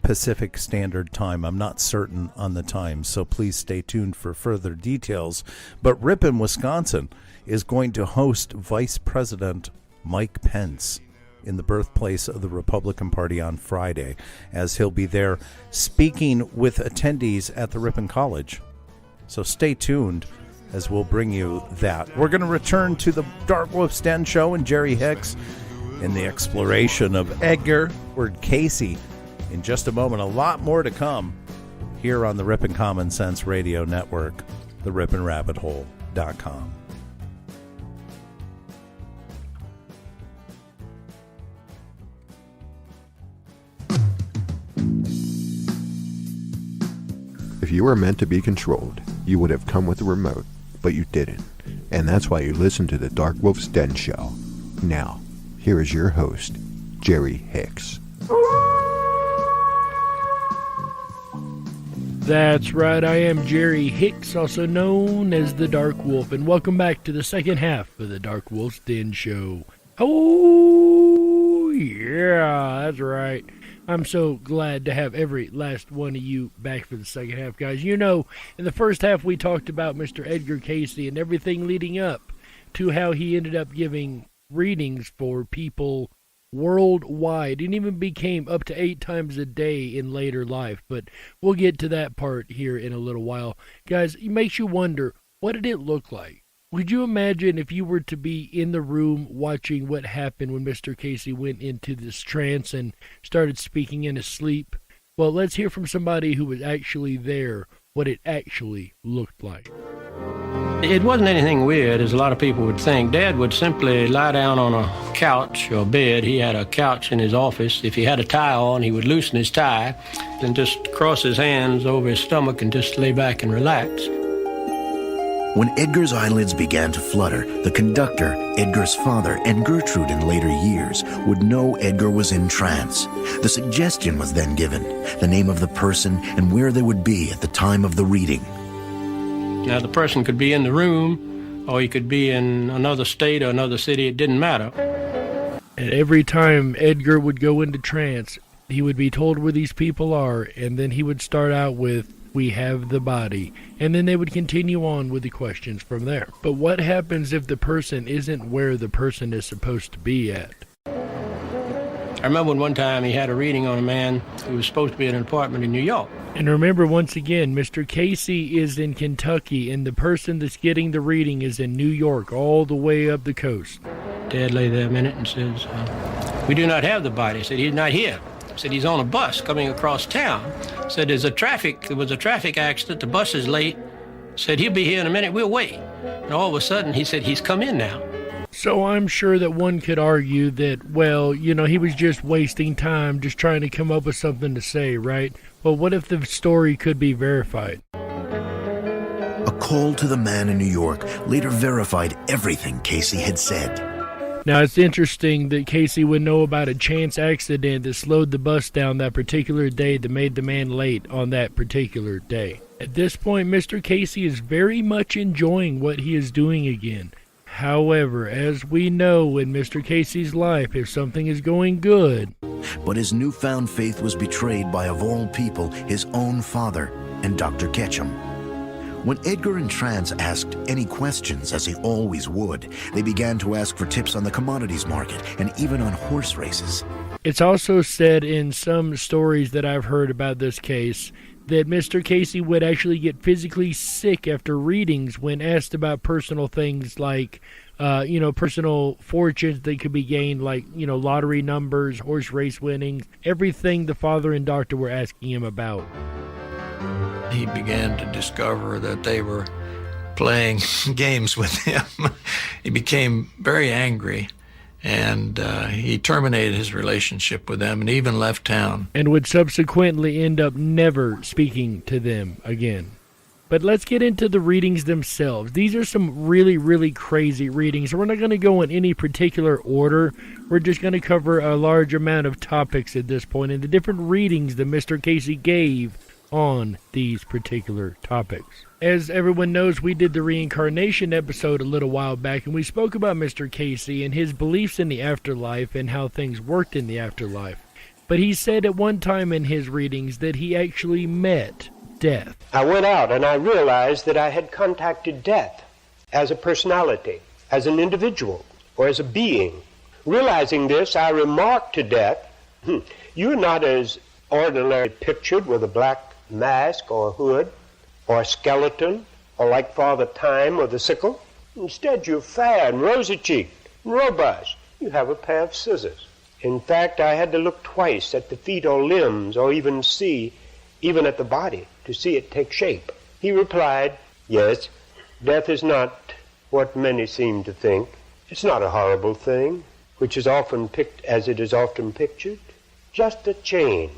B: Pacific Standard Time. I'm not certain on the time, so please stay tuned for further details. But Ripon, Wisconsin is going to host Vice President Mike Pence in the birthplace of the Republican Party on Friday, as he'll be there speaking with attendees at the Ripon College. So stay tuned as we'll bring you that. We're going to return to the Dark Wolf's Den show and Jerry Hicks in the exploration of Edgar Cayce in just a moment. A lot more to come here on the Ripon Common Sense Radio Network, the RippinRabbitHole.com.
M: If you were meant to be controlled, you would have come with a remote, but you didn't. And that's why you listen to the Dark Wolf's Den show. Now, here is your host, Jerry Hicks.
C: That's right, I am Jerry Hicks, also known as the Dark Wolf, and welcome back to the second half of the Dark Wolf's Den show. Oh, yeah, that's right. I'm so glad to have every last one of you back for the second half, guys. You know, in the first half we talked about Mr. Edgar Cayce and everything leading up to how he ended up giving readings for people worldwide and even became up to 8 times a day in later life. But we'll get to that part here in a little while. Guys, it makes you wonder, what did it look like? Would you imagine if you were to be in the room watching what happened when Mr. Cayce went into this trance and started speaking in his sleep? Well, let's hear from somebody who was actually there, what it actually looked like.
P: It wasn't anything weird, as a lot of people would think. Dad would simply lie down on a couch or bed. He had a couch in his office. If he had a tie on, he would loosen his tie and just cross his hands over his stomach and just lay back and relax.
N: When Edgar's eyelids began to flutter, the conductor, Edgar's father, and Gertrude in later years would know Edgar was in trance. The suggestion was then given, the name of the person and where they would be at the time of the reading.
P: Now, the person could be in the room, or he could be in another state or another city. It didn't matter.
C: And every time Edgar would go into trance, he would be told where these people are, and then he would start out with, "We have the body," and then they would continue on with the questions from there. But what happens if the person isn't where the person is supposed to be at?
P: I remember one time he had a reading on a man who was supposed to be in an apartment in New York.
C: And remember, once again, Mr. Cayce is in Kentucky, and the person that's getting the reading is in New York, all the way up the coast.
P: Dad lay there a minute and says, "We do not have the body." I said, "He's not here." I said, "He's on a bus coming across town." I said, there was a traffic accident. The bus is late." I said, "He'll be here in a minute. We'll wait." And all of a sudden, he said, "He's come in now."
C: So I'm sure that one could argue that, well, he was just wasting time just trying to come up with something to say, right? Well, what if the story could be verified?
N: A call to the man in New York later verified everything Cayce had said.
C: Now, it's interesting that Cayce would know about a chance accident that slowed the bus down that particular day that made the man late on that particular day. At this point, Mr. Cayce is very much enjoying what he is doing again. However, as we know in Mr. Cayce's life, if something is going good...
N: But his newfound faith was betrayed by, of all people, his own father and Dr. Ketchum. When Edgar and Trans asked any questions, as he always would, they began to ask for tips on the commodities market and even on horse races.
C: It's also said in some stories that I've heard about this case that Mr. Cayce would actually get physically sick after readings when asked about personal things like, personal fortunes that could be gained, like, lottery numbers, horse race winnings, everything the father and doctor were asking him about.
Q: He began to discover that they were playing games with him. He became very angry, and he terminated his relationship with them and even left town.
C: And would subsequently end up never speaking to them again. But let's get into the readings themselves. These are some really, really crazy readings. We're not going to go in any particular order. We're just going to cover a large amount of topics at this point and the different readings that Mr. Cayce gave on these particular topics. As everyone knows, we did the reincarnation episode a little while back, and we spoke about Mr. Cayce and his beliefs in the afterlife and how things worked in the afterlife. But he said at one time in his readings that he actually met death.
T: I went out and I realized that I had contacted death as a personality, as an individual, or as a being. Realizing this, I remarked to death, "You're not as ordinarily pictured with a black mask or hood, or a skeleton, or like Father Time or the sickle. Instead, you're fair and rosy-cheeked and robust. You have a pair of scissors." In fact, I had to look twice at the feet or limbs, or even at the body, to see it take shape. He replied, "Yes, death is not what many seem to think. It's not a horrible thing, which is often often pictured. Just a change,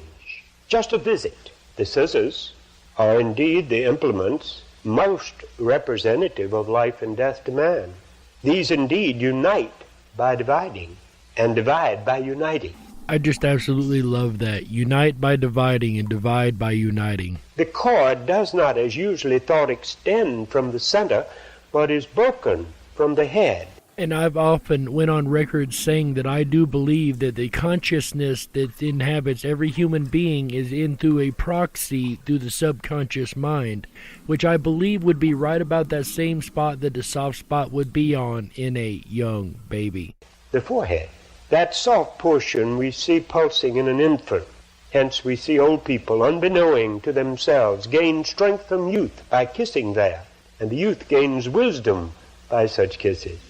T: just a visit. The scissors are indeed the implements most representative of life and death to man. These indeed unite by dividing, and divide by uniting."
C: I just absolutely love that. Unite by dividing and divide by uniting.
T: The cord does not, as usually thought, extend from the center, but is broken from the head.
C: And I've often went on record saying that I do believe that the consciousness that inhabits every human being is in through a proxy through the subconscious mind, which I believe would be right about that same spot that the soft spot would be on in a young baby.
T: The forehead. That soft portion we see pulsing in an infant. Hence we see old people, unbeknowing to themselves, gain strength from youth by kissing there, and the youth gains wisdom by such kisses.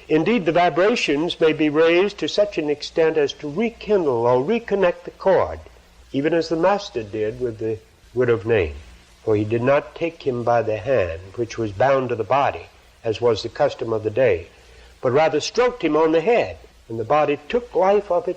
T: Indeed, the vibrations may be raised to such an extent as to rekindle or reconnect the cord, even as the Master did with the Wood of Nain. For he did not take him by the hand, which was bound to the body, as was the custom of the day, but rather stroked him on the head, and the body took life of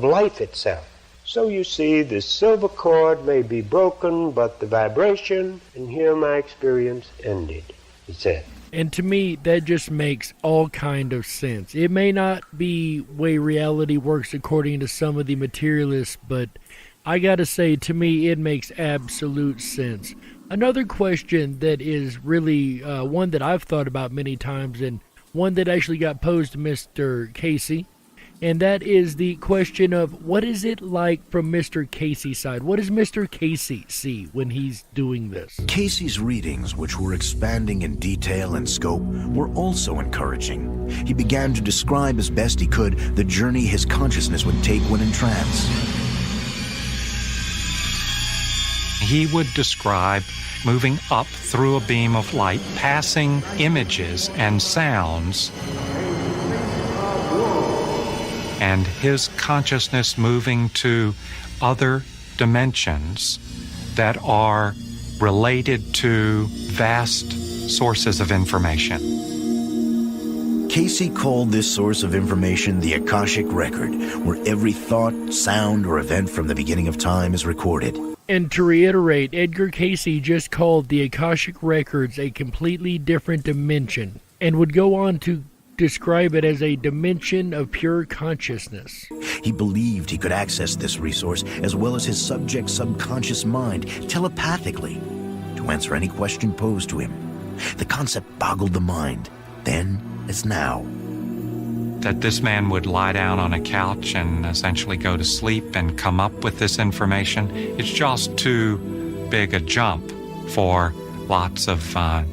T: life itself. So you see, the silver cord may be broken, but the vibration, and here my experience ended, he said.
C: And to me, that just makes all kind of sense. It may not be way reality works according to some of the materialists, but I gotta say, to me, it makes absolute sense. Another question that is really one that I've thought about many times, and one that actually got posed to Mr. Cayce, And that is the question of what is it like from Mr. Cayce's side? What does Mr. Cayce see when he's doing this?
N: Cayce's readings, which were expanding in detail and scope, were also encouraging. He began to describe as best he could the journey his consciousness would take when in trance.
H: He would describe moving up through a beam of light, passing images and sounds, and his consciousness moving to other dimensions that are related to vast sources of information.
N: Cayce called this source of information the Akashic Record, where every thought, sound, or event from the beginning of time is recorded.
C: And to reiterate, Edgar Cayce just called the Akashic Records a completely different dimension, and would go on to describe it as a dimension of pure consciousness.
N: He believed he could access this resource as well as his subject's subconscious mind telepathically to answer any question posed to him. The concept boggled the mind, then as now.
H: That this man would lie down on a couch and essentially go to sleep and come up with this information, it's just too big a jump for lots of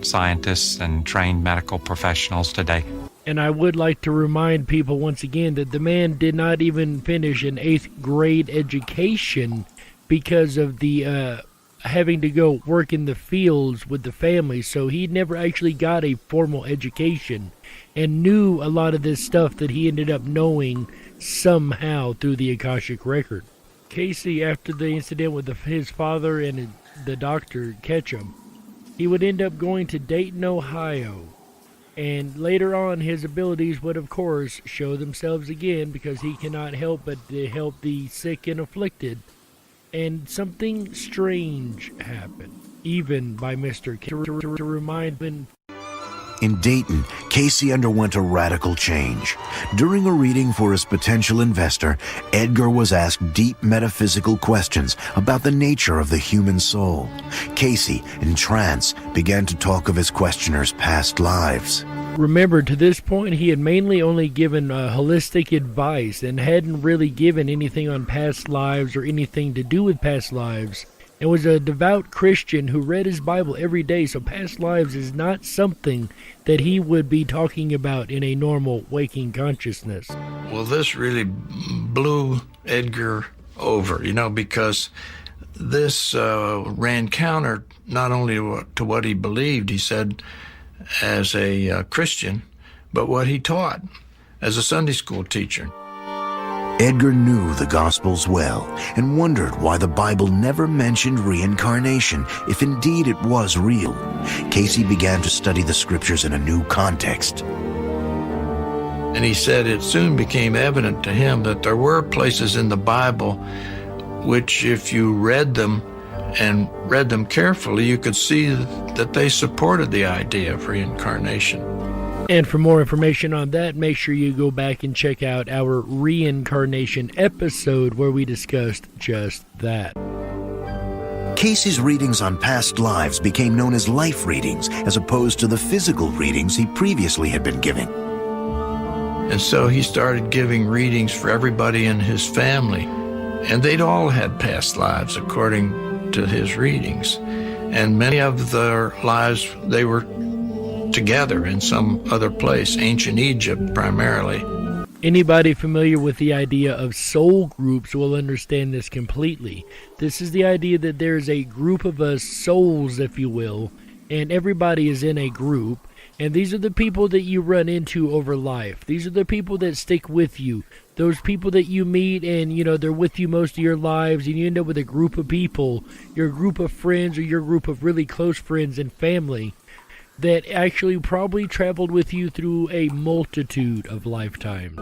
H: scientists and trained medical professionals today.
C: And I would like to remind people once again that the man did not even finish an 8th grade education because of the having to go work in the fields with the family. So he never actually got a formal education and knew a lot of this stuff that he ended up knowing somehow through the Akashic Record. Cayce, after the incident with his father and the doctor Ketchum, he would end up going to Dayton, Ohio. And later on, his abilities would, of course, show themselves again because he cannot help but to help the sick and afflicted. And something strange happened, even by Mr. Cayce, to remind him.
N: In Dayton, Cayce underwent a radical change. During a reading for his potential investor, Edgar was asked deep metaphysical questions about the nature of the human soul. Cayce, in trance, began to talk of his questioner's past lives.
C: Remember, to this point, he had mainly only given holistic advice and hadn't really given anything on past lives or anything to do with past lives, and was a devout Christian who read his Bible every day, so past lives is not something that he would be talking about in a normal waking consciousness.
Q: Well, this really blew Edgar over, because this ran counter not only to what he believed, he said, as a Christian, but what he taught as a Sunday school teacher.
N: Edgar knew the Gospels well and wondered why the Bible never mentioned reincarnation, if indeed it was real. Cayce began to study the Scriptures in a new context.
Q: And he said it soon became evident to him that there were places in the Bible which, if you read them and read them carefully, you could see that they supported the idea of reincarnation.
C: And for more information on that, make sure you go back and check out our reincarnation episode where we discussed just that.
N: Cayce's readings on past lives became known as life readings, as opposed to the physical readings he previously had been giving.
Q: And so he started giving readings for everybody in his family, and they'd all had past lives according to his readings. And many of their lives, they were together in some other place, ancient Egypt primarily.
C: Anybody familiar with the idea of soul groups will understand this completely. This is the idea that there's a group of us, souls if you will, and everybody is in a group, and these are the people that you run into over life. These are the people that stick with you. Those people that you meet and, they're with you most of your lives, and you end up with a group of people, your group of friends or your group of really close friends and family that actually probably traveled with you through a multitude of lifetimes.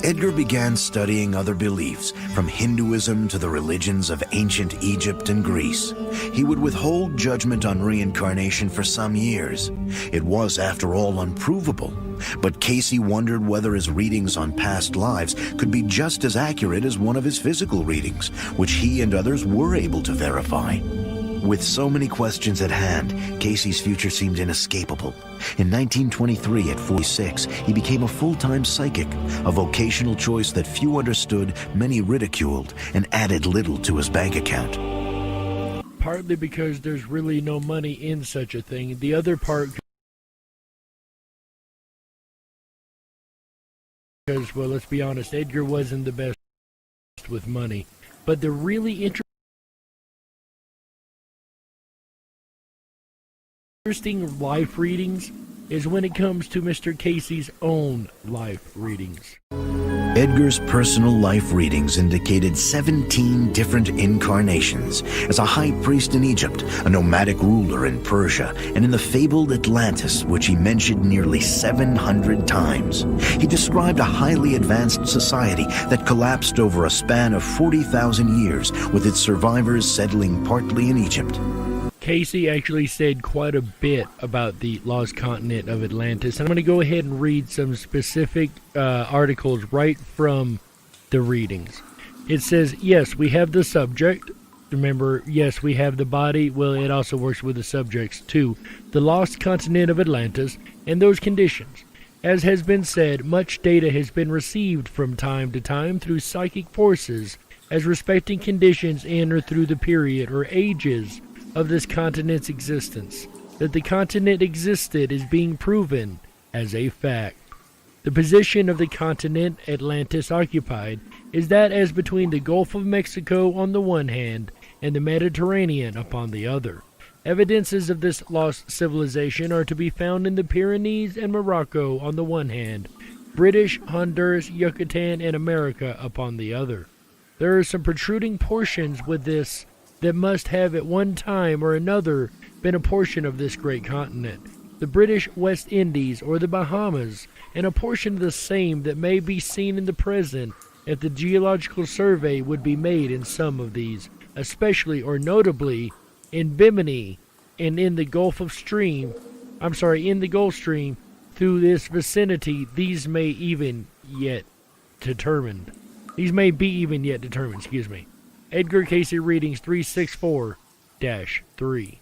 N: Edgar began studying other beliefs, from Hinduism to the religions of ancient Egypt and Greece. He would withhold judgment on reincarnation for some years. It was, after all, unprovable. But Cayce wondered whether his readings on past lives could be just as accurate as one of his physical readings, which he and others were able to verify. With so many questions at hand, Cayce's future seemed inescapable. In 1923, at 46, he became a full-time psychic, a vocational choice that few understood, many ridiculed, and added little to his bank account.
C: Partly because there's really no money in such a thing. The other part, because, well, let's be honest, Edgar wasn't the best with money. But the really interesting life readings is when it comes to Mr. Cayce's own life readings.
N: Edgar's personal life readings indicated 17 different incarnations as a high priest in Egypt, a nomadic ruler in Persia, and in the fabled Atlantis, which he mentioned nearly 700 times. He described a highly advanced society that collapsed over a span of 40,000 years, with its survivors settling partly in Egypt.
C: Cayce actually said quite a bit about the lost continent of Atlantis. I'm going to go ahead and read some specific articles right from the readings. It says, yes, we have the subject. Remember, yes, we have the body. Well, it also works with the subjects too. The lost continent of Atlantis and those conditions. As has been said, much data has been received from time to time through psychic forces as respecting conditions in or through the period or ages of this continent's existence. That the continent existed is being proven as a fact. The position of the continent Atlantis occupied is that as between the Gulf of Mexico on the one hand and the Mediterranean upon the other. Evidences of this lost civilization are to be found in the Pyrenees and Morocco on the one hand, British, Honduras, Yucatan, and America upon the other. There are some protruding portions with this that must have at one time or another been a portion of this great continent. The British West Indies or the Bahamas, and a portion of the same that may be seen in the present if the geological survey would be made in some of these, especially or notably in Bimini and in the Gulf Stream, through this vicinity, these may be even yet determined, Edgar Cayce Readings 364-3.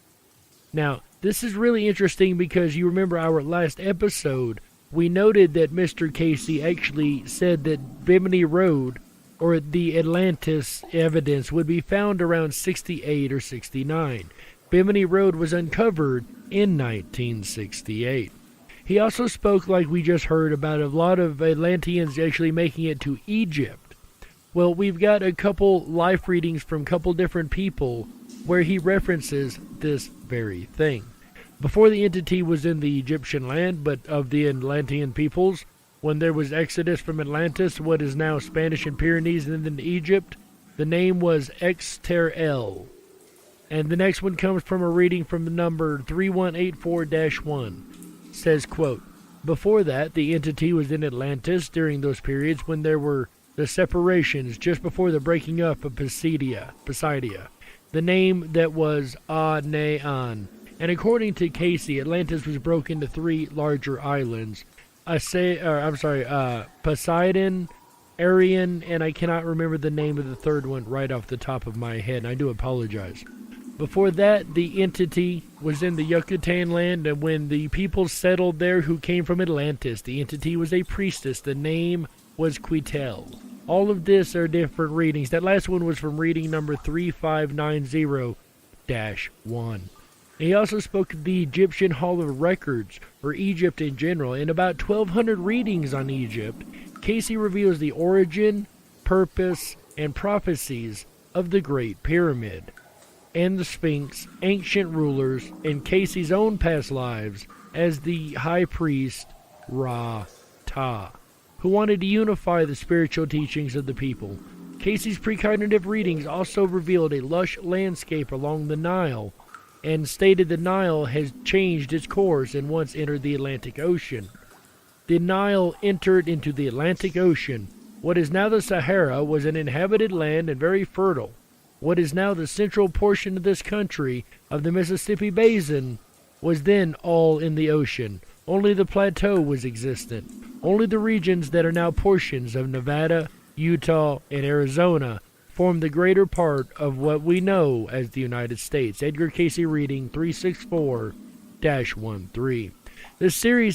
C: Now, this is really interesting because you remember our last episode, we noted that Mr. Cayce actually said that Bimini Road, or the Atlantis evidence, would be found around 68 or 69. Bimini Road was uncovered in 1968. He also spoke, like we just heard, about a lot of Atlanteans actually making it to Egypt. Well, we've got a couple life readings from a couple different people where he references this very thing. Before the entity was in the Egyptian land, but of the Atlantean peoples, when there was exodus from Atlantis, what is now Spanish and Pyrenees, and then Egypt, the name was Exter-El. And the next one comes from a reading from the number 3184-1. Says, quote, before that, the entity was in Atlantis during those periods when there were the separations just before the breaking up of Pisidia, the name that was Anaeon. And according to Cayce, Atlantis was broken into three larger islands. Poseidon, Arion, and I cannot remember the name of the third one right off the top of my head, and I do apologize. Before that, the entity was in the Yucatan land, and when the people settled there who came from Atlantis, the entity was a priestess. The name was Quitel. All of this are different readings. That last one was from reading number 3590-1. He also spoke of the Egyptian Hall of Records, or Egypt in general. In about 1,200 readings on Egypt, Cayce reveals the origin, purpose, and prophecies of the Great Pyramid, and the Sphinx, ancient rulers, and Cayce's own past lives as the High Priest Ra-Ta, who wanted to unify the spiritual teachings of the people. Cayce's precognitive readings also revealed a lush landscape along the Nile, and stated the Nile has changed its course and once entered the Atlantic Ocean. The Nile entered into the Atlantic Ocean. What is now the Sahara was an inhabited land and very fertile. What is now the central portion of this country, of the Mississippi Basin, was then all in the ocean. Only the plateau was existent. Only the regions that are now portions of Nevada, Utah, and Arizona form the greater part of what we know as the United States. Edgar Cayce reading 364-13. This theory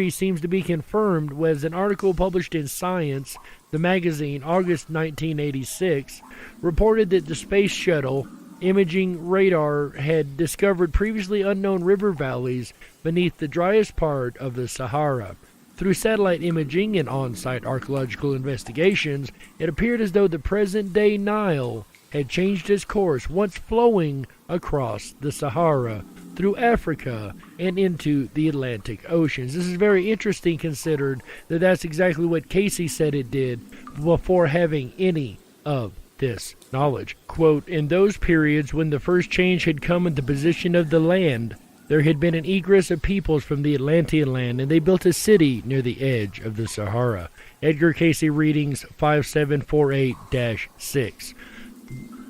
C: seems to be confirmed with an article published in Science, the magazine, August 1986, reported that the Space Shuttle imaging radar had discovered previously unknown river valleys beneath the driest part of the Sahara. Through satellite imaging and on-site archaeological investigations, it appeared as though the present-day Nile had changed its course, once flowing across the Sahara, through Africa, and into the Atlantic Oceans. This is very interesting, considered that that's exactly what Cayce said it did before having any of this knowledge. Quote, in those periods when the first change had come in the position of the land, there had been an egress of peoples from the Atlantean land, and they built a city near the edge of the Sahara. Edgar Cayce readings 5748-6.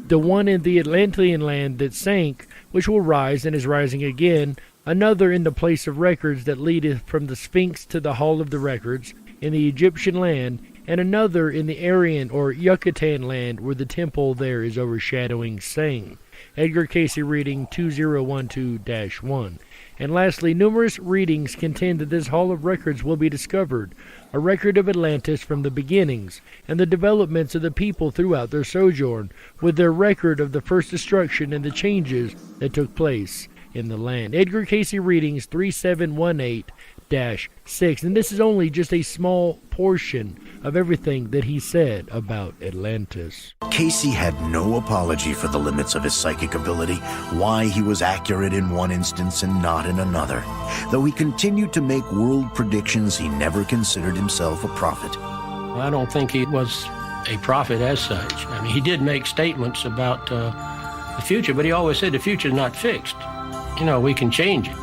C: The one in the Atlantean land that sank, which will rise and is rising again, another in the place of records that leadeth from the Sphinx to the Hall of the Records, in the Egyptian land, and another in the Aryan or Yucatan land, where the temple there is overshadowing Sang. Edgar Cayce reading 2012-1. And lastly, numerous readings contend that this Hall of Records will be discovered, a record of Atlantis from the beginnings, and the developments of the people throughout their sojourn, with their record of the first destruction and the changes that took place in the land. Edgar Cayce readings 3718-6, and this is only just a small portion of everything that he said about Atlantis.
N: Cayce had no apology for the limits of his psychic ability, why he was accurate in one instance and not in another. Though he continued to make world predictions, he never considered himself a prophet.
P: I don't think he was a prophet as such. I mean, he did make statements about the future, but he always said the future is not fixed. You know, we can change it.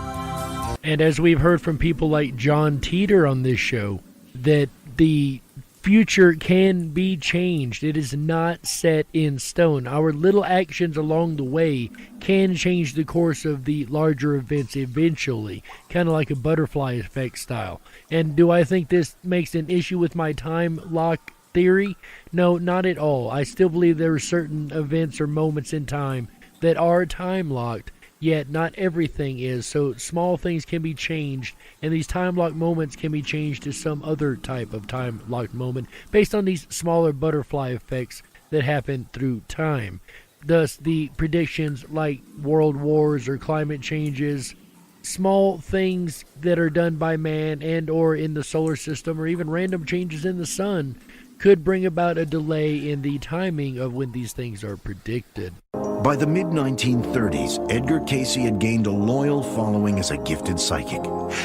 C: And as we've heard from people like John Teeter on this show, that the future can be changed. It is not set in stone. Our little actions along the way can change the course of the larger events eventually, kind of like a butterfly effect style. And do I think this makes an issue with my time lock theory? No, not at all. I still believe there are certain events or moments in time that are time locked, yet not everything is. So small things can be changed, and these time-locked moments can be changed to some other type of time-locked moment based on these smaller butterfly effects that happen through time. Thus, the predictions like world wars or climate changes, small things that are done by man and or in the solar system, or even random changes in the sun, could bring about a delay in the timing of when these things are predicted.
N: By the mid-1930s, Edgar Cayce had gained a loyal following as a gifted psychic.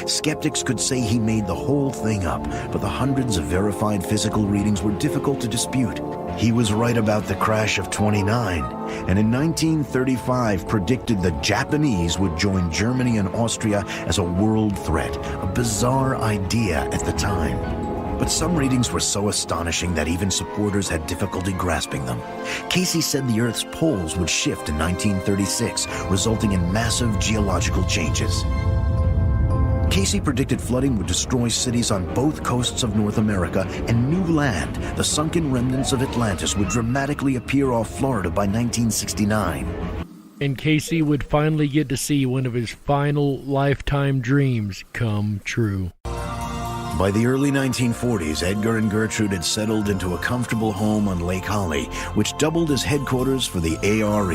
N: Skeptics could say he made the whole thing up, but the hundreds of verified physical readings were difficult to dispute. He was right about the crash of 29, and in 1935 predicted the Japanese would join Germany and Austria as a world threat, a bizarre idea at the time. But some readings were so astonishing that even supporters had difficulty grasping them. Cayce said the Earth's poles would shift in 1936, resulting in massive geological changes. Cayce predicted flooding would destroy cities on both coasts of North America, and new land, the sunken remnants of Atlantis, would dramatically appear off Florida by 1969.
C: And Cayce would finally get to see one of his final lifetime dreams come true.
N: By the early 1940s, Edgar and Gertrude had settled into a comfortable home on Lake Holly, which doubled as headquarters for the ARE,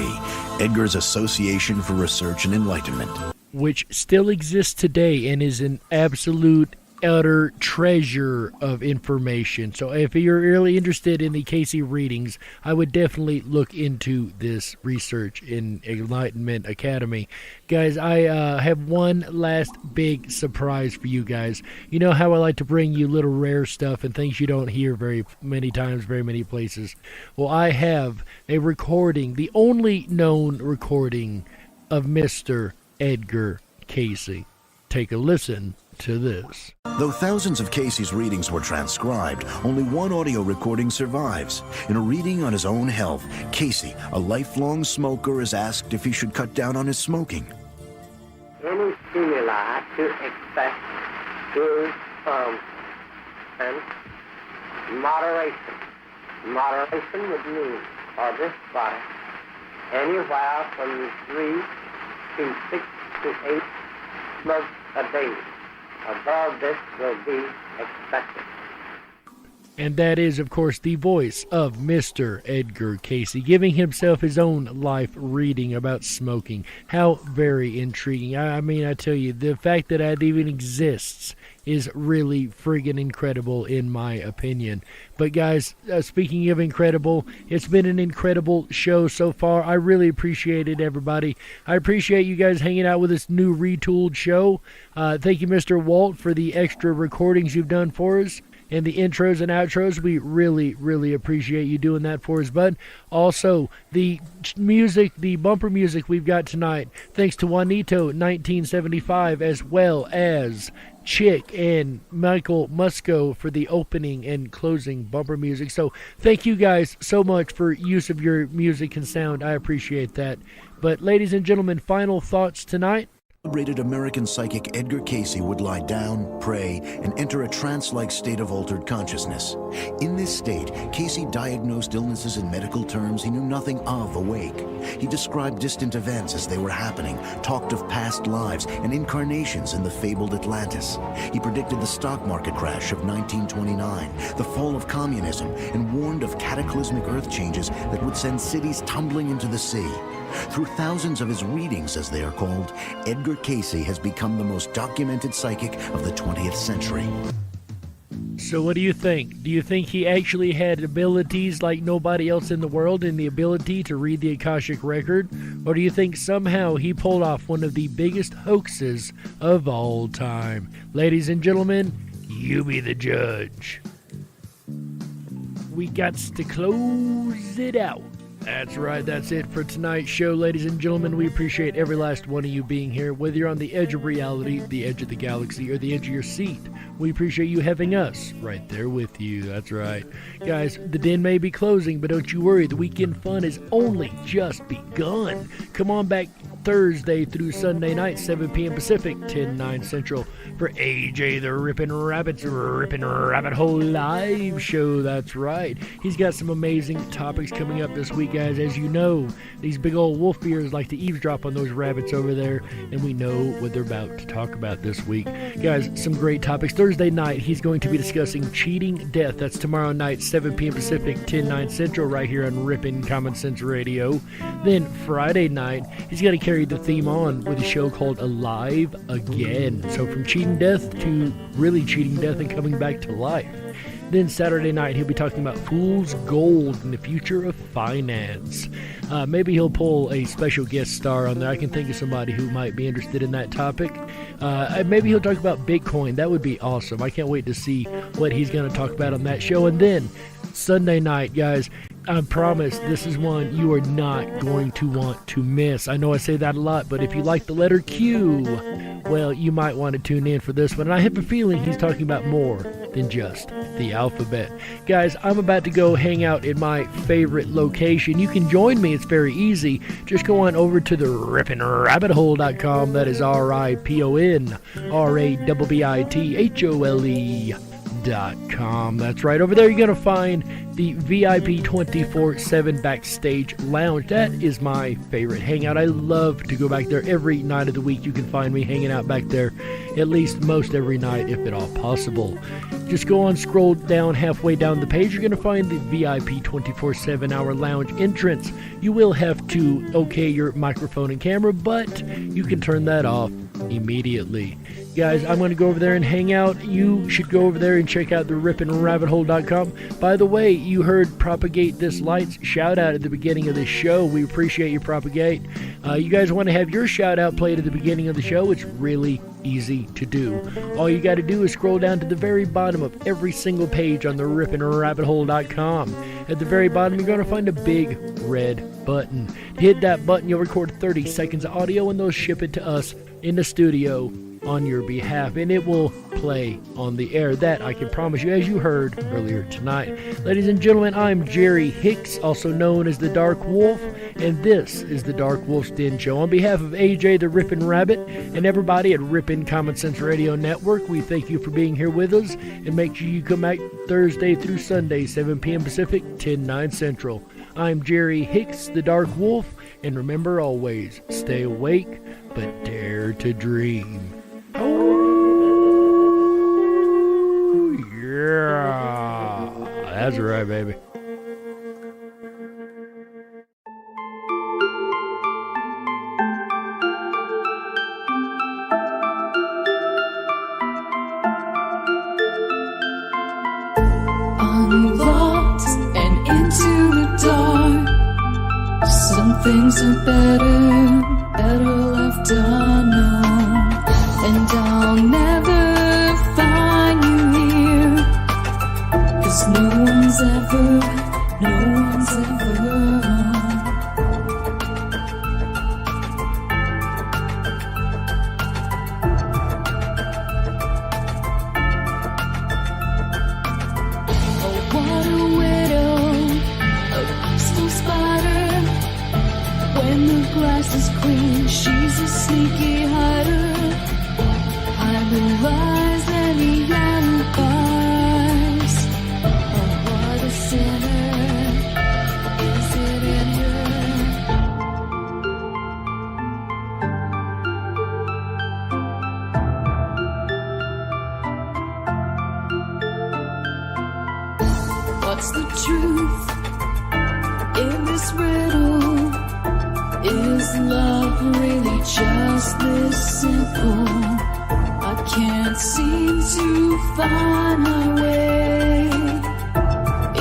N: Edgar's Association for Research and Enlightenment.
C: Which still exists today and is an absolute utter treasure of information. So if you're really interested in the Cayce readings, I would definitely look into this research in Enlightenment Academy. Guys, I have one last big surprise for you guys. You know how I like to bring you little rare stuff and things you don't hear very many times, very many places. Well, I have a recording, the only known recording of Mr. Edgar Cayce. Take a listen to this.
N: Though thousands of Cayce's readings were transcribed, only one audio recording survives. In a reading on his own health, Cayce, a lifelong smoker, is asked if he should cut down on his smoking.
U: Any stimuli to expect is and moderation. Moderation would mean for this body anywhere from 3 to 6 to 8 smokes a day. Above this will be expected.
C: And that is, of course, the voice of Mr. Edgar Cayce, giving himself his own life reading about smoking. How very intriguing. I mean, I tell you, the fact that that even exists is really friggin' incredible in my opinion. But guys, speaking of incredible, it's been an incredible show so far. I really appreciate it, everybody. I appreciate you guys hanging out with this new retooled show. Thank you, Mr. Walt, for the extra recordings you've done for us. And the intros and outros, we really, really appreciate you doing that for us, bud. Also, the music, the bumper music we've got tonight, thanks to Juanito 1975, as well as Chick and Michael Musco for the opening and closing bumper music. So thank you guys so much for use of your music and sound. I appreciate that. But ladies and gentlemen, final thoughts tonight.
N: Celebrated American psychic Edgar Cayce would lie down, pray, and enter a trance-like state of altered consciousness. In this state, Cayce diagnosed illnesses in medical terms he knew nothing of awake. He described distant events as they were happening, talked of past lives and incarnations in the fabled Atlantis. He predicted the stock market crash of 1929, the fall of communism, and warned of cataclysmic earth changes that would send cities tumbling into the sea. Through thousands of his readings, as they are called, Edgar Cayce has become the most documented psychic of the 20th century.
C: So what do you think? Do you think he actually had abilities like nobody else in the world and the ability to read the Akashic Record? Or do you think somehow he pulled off one of the biggest hoaxes of all time? Ladies and gentlemen, you be the judge. We got to close it out. That's right, that's it for tonight's show, ladies and gentlemen. We appreciate every last one of you being here, whether you're on the edge of reality, the edge of the galaxy, or the edge of your seat. We appreciate you having us right there with you. That's right. Guys, the den may be closing, but don't you worry, the weekend fun has only just begun. Come on back Thursday through Sunday night, 7 p.m. Pacific, 10/9 Central, for AJ the Rippin' Rabbit's Rippin' Rabbit Hole live show. That's right. He's got some amazing topics coming up this week, guys. As you know, these big old wolf ears like to eavesdrop on those rabbits over there, and we know what they're about to talk about this week. Guys, some great topics. Thursday night, he's going to be discussing cheating death. That's tomorrow night, 7 p.m. Pacific, 10/9 Central, right here on Rippin' Common Sense Radio. Then Friday night, he's going to carry the theme on with a show called Alive Again. So from cheating death to really cheating death and coming back to life. Then Saturday night, he'll be talking about fool's gold and the future of finance. Maybe he'll pull a special guest star on there. I can think of somebody who might be interested in that topic. Maybe he'll talk about Bitcoin. That would be awesome. I can't wait to see what he's going to talk about on that show. And then Sunday night, guys, I promise this is one you are not going to want to miss. I know I say that a lot, but if you like the letter Q, well, you might want to tune in for this one. And I have a feeling he's talking about more than just the alphabet. Guys, I'm about to go hang out in my favorite location. You can join me. It's very easy. Just go on over to the rippinrabbithole.com. That is RIPONRABBITHOLE.com. That's right. Over there you're going to find the VIP 24/7 backstage lounge. That is my favorite hangout. I love to go back there every night of the week. You can find me hanging out back there at least most every night, if at all possible. Just go on, scroll down halfway down the page. You're going to find the VIP 24/7 hour lounge entrance. You will have to okay your microphone and camera, but you can turn that off immediately. Guys, I'm going to go over there and hang out. You should go over there and check out the rippinrabbithole.com. By the way, you heard Propagate This Light's shout out at the beginning of this show. We appreciate you, Propagate. You guys want to have your shout out played at the beginning of the show? It's really easy to do. All you got to do is scroll down to the very bottom of every single page on the rippinrabbithole.com. At the very bottom, you're going to find a big red button. Hit that button, you'll record 30 seconds of audio, and they'll ship it to us in the studio on your behalf, and it will play on the air. That I can promise you, as you heard earlier tonight. Ladies and gentlemen, I'm Jerry Hicks, also known as the Dark Wolf, and this is the Dark Wolf's Den Show. On behalf of AJ the Rippin' Rabbit and everybody at Rippin' Common Sense Radio Network, we thank you for being here with us, and make sure you come back Thursday through Sunday, 7 p.m. Pacific, 10/9 Central. I'm Jerry Hicks, the Dark Wolf, and remember always, stay awake, but dare to dream. Oh, yeah. That's right, baby.
E: I'm lost and into the dark. Some things are better left unknown. And I'll never find you here, 'cause no one's ever Oh, what a widow, a peaceful spider. When the grass is green, she's a sneaky hider. Hide the lies and the alibis. Oh, what a sinner is it in her? What's the truth in this riddle? Is love really just this simple? I can't seem to find my way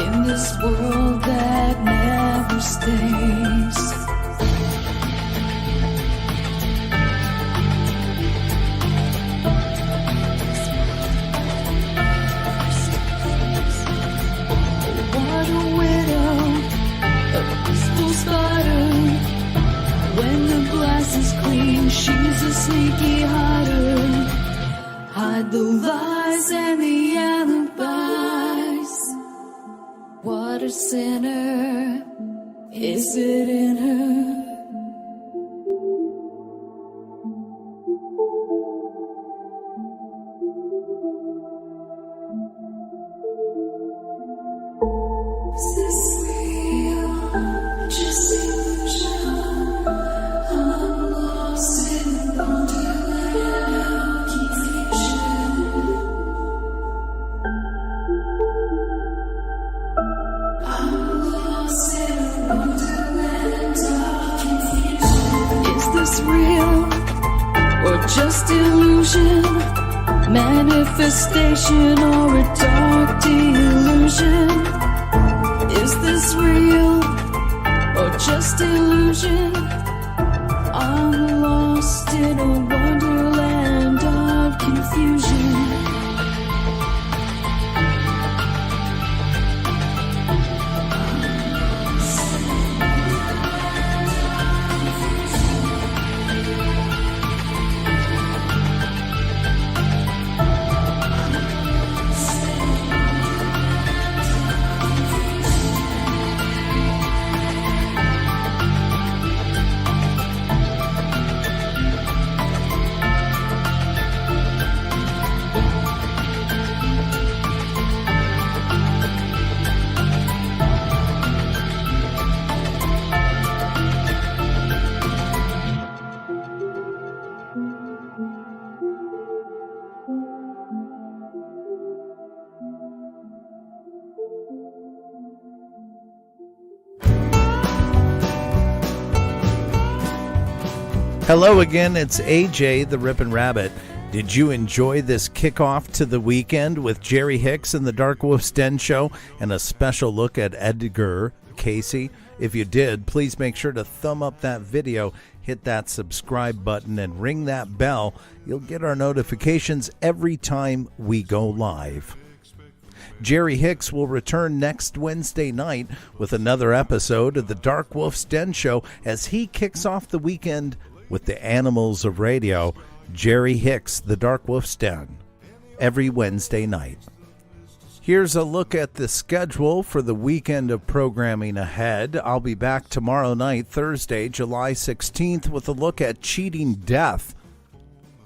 E: in this world that never stays. What a widow, a peaceful spider. When the glass is clean, she's a sneaky hider. Hide the lies and the alibis. What a sinner is it in her? Is this real? Just illusion. I'm lost in wonderland of confusion. I'm lost in wonderland of confusion. Is this real or just illusion? Manifestation or a dark delusion? Is this real or just illusion? I'm lost in a wonderland of confusion.
B: Hello again, it's AJ the Rippin' Rabbit. Did you enjoy this kickoff to the weekend with Jerry Hicks and the DarkWolf's Den Show and a special look at Edgar Cayce? If you did, please make sure to thumb up that video, hit that subscribe button, and ring that bell. You'll get our notifications every time we go live. Jerry Hicks will return next Wednesday night with another episode of the DarkWolf's Den Show as he kicks off the weekend with the Animals of Radio. Jerry Hicks, The Dark Wolf's Den, every Wednesday night. Here's a look at the schedule for the weekend of programming ahead. I'll be back tomorrow night, Thursday, July 16th, with a look at cheating death.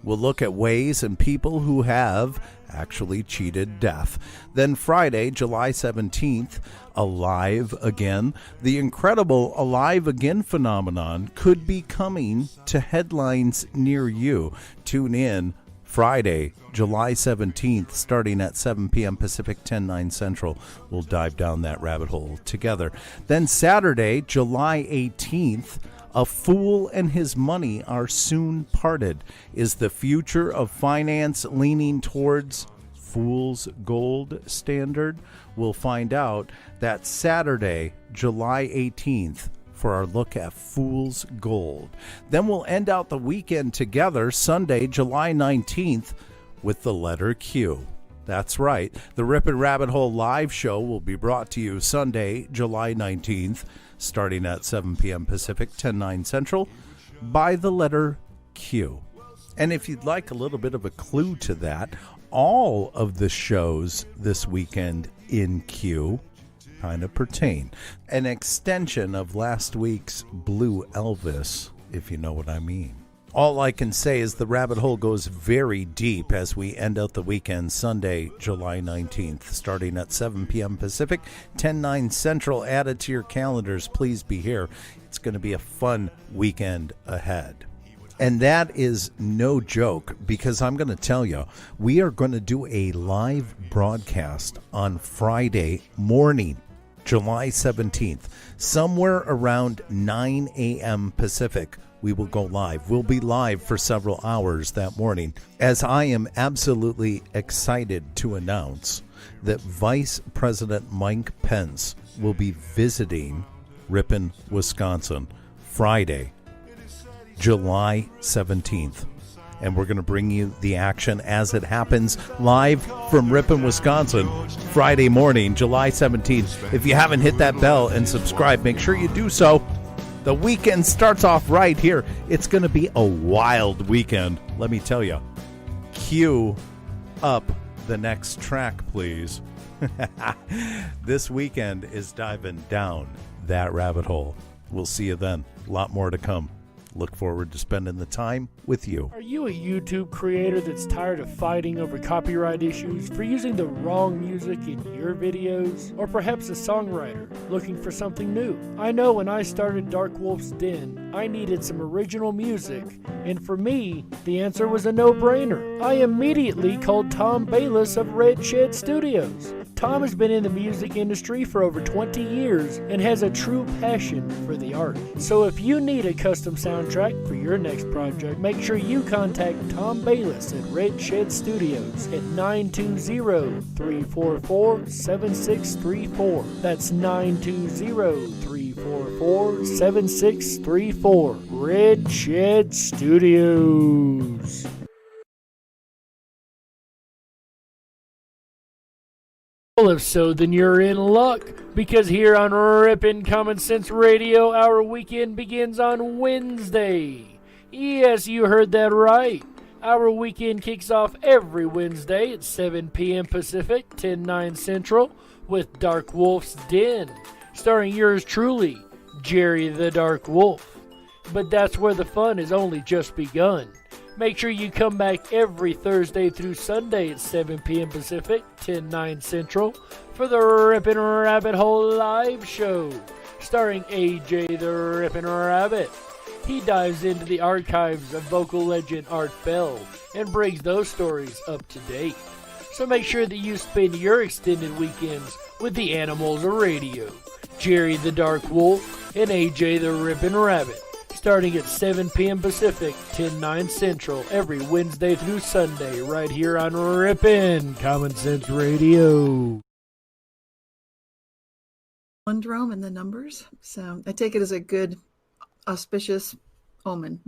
B: We'll look at ways and people who have actually cheated death. Then Friday, July 17th, Alive Again. The incredible Alive Again phenomenon could be coming to headlines near you. Tune in Friday, July 17th, starting at 7 p.m. Pacific, 10/9 Central. We'll dive down that rabbit hole together. Then Saturday, July 18th, A Fool and His Money Are Soon Parted. Is the future of finance leaning towards fool's gold standard? We'll find out that Saturday, July 18th, for our look at fool's gold. Then we'll end out the weekend together, Sunday, July 19th, with the letter Q. That's right. The Rippin' Rabbit Hole live show will be brought to you Sunday, July 19th, starting at 7 p.m. Pacific, 10/9 Central, by the letter Q. And if you'd like a little bit of a clue to that, all of the shows this weekend in Q kind of pertain. An extension of last week's Blue Elvis, if you know what I mean. All I can say is the rabbit hole goes very deep as we end out the weekend, Sunday, July 19th, starting at 7 p.m. Pacific, 10/9 Central. Add it to your calendars. Please be here. It's going to be a fun weekend ahead. And that is no joke, because I'm going to tell you, we are going to do a live broadcast on Friday morning, July 17th, somewhere around 9 a.m. Pacific. We will go live. We'll be live for several hours that morning, as I am absolutely excited to announce that Vice President Mike Pence will be visiting Ripon, Wisconsin, Friday, July 17th. And we're going to bring you the action as it happens live from Ripon, Wisconsin, Friday morning, July 17th. If you haven't hit that bell and subscribe, make sure you do so. The weekend starts off right here. It's going to be a wild weekend, let me tell you. Cue up the next track, please. This weekend is diving down that rabbit hole. We'll see you then. A lot more to come. Look forward to spending the time with you.
C: Are you a YouTube creator that's tired of fighting over copyright issues for using the wrong music in your videos? Or perhaps a songwriter looking for something new? I know when I started DarkWolf's Den, I needed some original music, and for me, the answer was a no-brainer. I immediately called Tom Baillies of Red Shed Studios. Tom has been in the music industry for over 20 years and has a true passion for the art. So if you need a custom soundtrack for your next project, make sure you contact Tom Baillies at Red Shed Studios at 920-344-7634. That's 920-344-7634. Red Shed Studios. Well, if so, then you're in luck, because here on Rippin' Common Sense Radio, our weekend begins on Wednesday. Yes, you heard that right. Our weekend kicks off every Wednesday at 7 p.m. Pacific, 10/9 Central, with Dark Wolf's Den, starring yours truly, Jerry the Dark Wolf. But that's where the fun has only just begun. Make sure you come back every Thursday through Sunday at 7 p.m. Pacific, 10/9 Central, for the Rippin' Rabbit Hole live show, starring AJ the Rippin' Rabbit. He dives into the archives of vocal legend Art Bell and brings those stories up to date. So make sure that you spend your extended weekends with the Animals of Radio, Jerry the Dark Wolf and AJ the Rippin' Rabbit, starting at 7 p.m. Pacific, 10/9 Central, every Wednesday through Sunday, right here on Rippin' Common Sense Radio.
A: Palindrome and the numbers, so I take it as a good, auspicious omen.